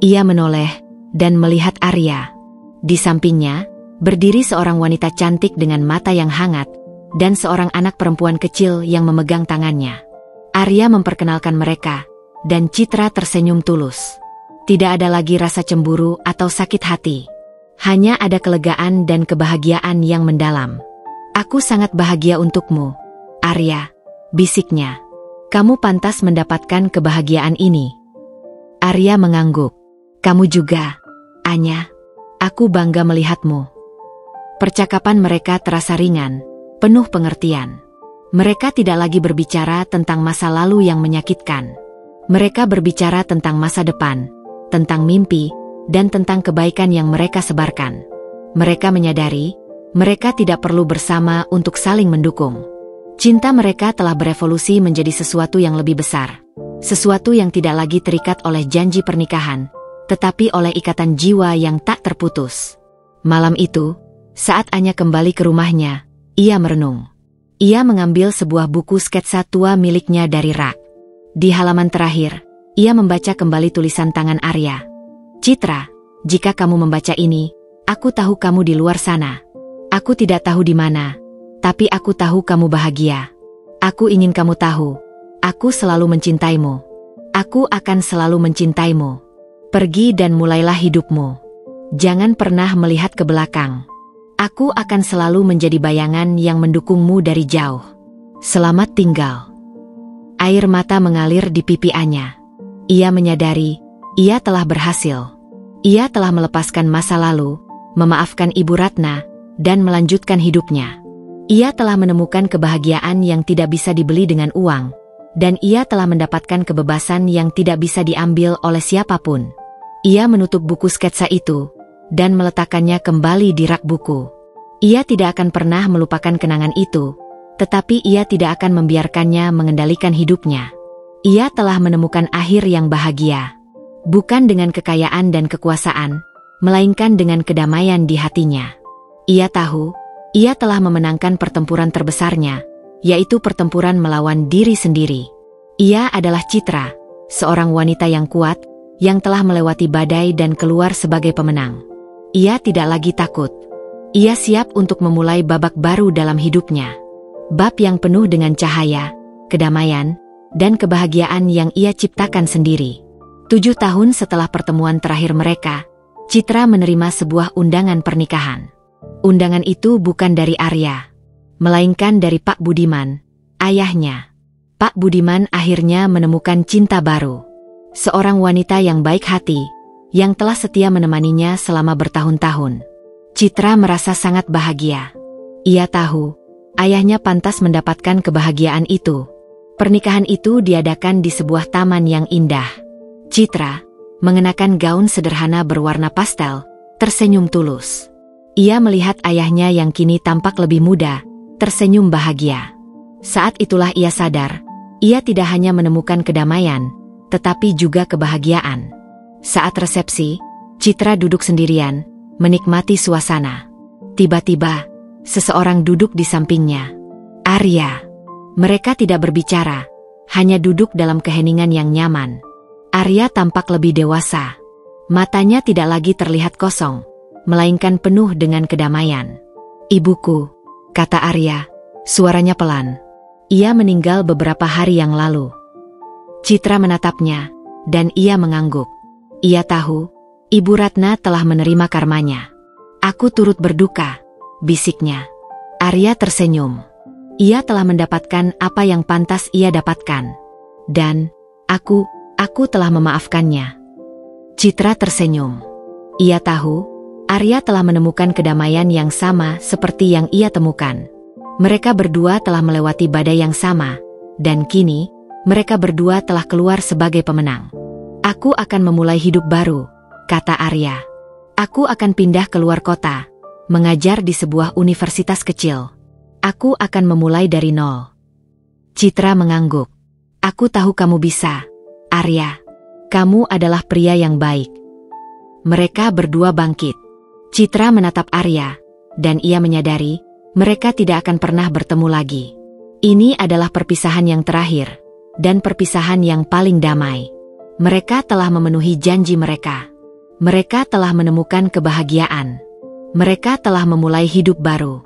Speaker 1: Ia menoleh dan melihat Arya. Di sampingnya, berdiri seorang wanita cantik dengan mata yang hangat, dan seorang anak perempuan kecil yang memegang tangannya. Arya memperkenalkan mereka, dan Citra tersenyum tulus. Tidak ada lagi rasa cemburu atau sakit hati. Hanya ada kelegaan dan kebahagiaan yang mendalam. "Aku sangat bahagia untukmu, Arya," bisiknya. "Kamu pantas mendapatkan kebahagiaan ini." Arya mengangguk. "Kamu juga, Anya. Aku bangga melihatmu." Percakapan mereka terasa ringan, penuh pengertian. Mereka tidak lagi berbicara tentang masa lalu yang menyakitkan. Mereka berbicara tentang masa depan, tentang mimpi, dan tentang kebaikan yang mereka sebarkan. Mereka menyadari, mereka tidak perlu bersama untuk saling mendukung. Cinta mereka telah berevolusi menjadi sesuatu yang lebih besar. Sesuatu yang tidak lagi terikat oleh janji pernikahan, tetapi oleh ikatan jiwa yang tak terputus. Malam itu, saat Anya kembali ke rumahnya, ia merenung. Ia mengambil sebuah buku sketsa tua miliknya dari rak. Di halaman terakhir, ia membaca kembali tulisan tangan Arya. "Citra, jika kamu membaca ini, aku tahu kamu di luar sana. Aku tidak tahu di mana, tapi aku tahu kamu bahagia. Aku ingin kamu tahu, aku selalu mencintaimu. Aku akan selalu mencintaimu. Pergi dan mulailah hidupmu. Jangan pernah melihat ke belakang. Aku akan selalu menjadi bayangan yang mendukungmu dari jauh. Selamat tinggal." Air mata mengalir di pipi Anya. Ia menyadari, ia telah berhasil. Ia telah melepaskan masa lalu, memaafkan Ibu Ratna, dan melanjutkan hidupnya. Ia telah menemukan kebahagiaan yang tidak bisa dibeli dengan uang, dan ia telah mendapatkan kebebasan yang tidak bisa diambil oleh siapapun. Ia menutup buku sketsa itu, dan meletakkannya kembali di rak buku. Ia tidak akan pernah melupakan kenangan itu, tetapi ia tidak akan membiarkannya mengendalikan hidupnya. Ia telah menemukan akhir yang bahagia, bukan dengan kekayaan dan kekuasaan, melainkan dengan kedamaian di hatinya. Ia tahu, ia telah memenangkan pertempuran terbesarnya, yaitu pertempuran melawan diri sendiri. Ia adalah Citra, seorang wanita yang kuat, yang telah melewati badai dan keluar sebagai pemenang. Ia tidak lagi takut. Ia siap untuk memulai babak baru dalam hidupnya. Bab yang penuh dengan cahaya, kedamaian, dan kebahagiaan yang ia ciptakan sendiri. 7 tahun setelah pertemuan terakhir mereka, Citra menerima sebuah undangan pernikahan. Undangan itu bukan dari Arya, melainkan dari Pak Budiman, ayahnya. Pak Budiman akhirnya menemukan cinta baru. Seorang wanita yang baik hati, yang telah setia menemaninya selama bertahun-tahun. Citra merasa sangat bahagia. Ia tahu, ayahnya pantas mendapatkan kebahagiaan itu. Pernikahan itu diadakan di sebuah taman yang indah. Citra, mengenakan gaun sederhana berwarna pastel, tersenyum tulus. Ia melihat ayahnya yang kini tampak lebih muda, tersenyum bahagia. Saat itulah ia sadar, ia tidak hanya menemukan kedamaian, tetapi juga kebahagiaan. Saat resepsi, Citra duduk sendirian, menikmati suasana. Tiba-tiba, seseorang duduk di sampingnya. Arya. Mereka tidak berbicara, hanya duduk dalam keheningan yang nyaman. Arya tampak lebih dewasa. Matanya tidak lagi terlihat kosong, melainkan penuh dengan kedamaian. "Ibuku," kata Arya, suaranya pelan. "Ia meninggal beberapa hari yang lalu." Citra menatapnya, dan ia mengangguk. Ia tahu, Ibu Ratna telah menerima karmanya. "Aku turut berduka," bisiknya. Arya tersenyum. Ia telah mendapatkan apa yang pantas ia dapatkan. Dan, aku telah memaafkannya. Citra tersenyum. Ia tahu, Arya telah menemukan kedamaian yang sama seperti yang ia temukan. Mereka berdua telah melewati badai yang sama, dan kini, mereka berdua telah keluar sebagai pemenang. "Aku akan memulai hidup baru," kata Arya. "Aku akan pindah ke luar kota, mengajar di sebuah universitas kecil. Aku akan memulai dari nol." Citra mengangguk. "Aku tahu kamu bisa, Arya. Kamu adalah pria yang baik." Mereka berdua bangkit. Citra menatap Arya, dan ia menyadari, mereka tidak akan pernah bertemu lagi. Ini adalah perpisahan yang terakhir, dan perpisahan yang paling damai. Mereka telah memenuhi janji mereka. Mereka telah menemukan kebahagiaan. Mereka telah memulai hidup baru.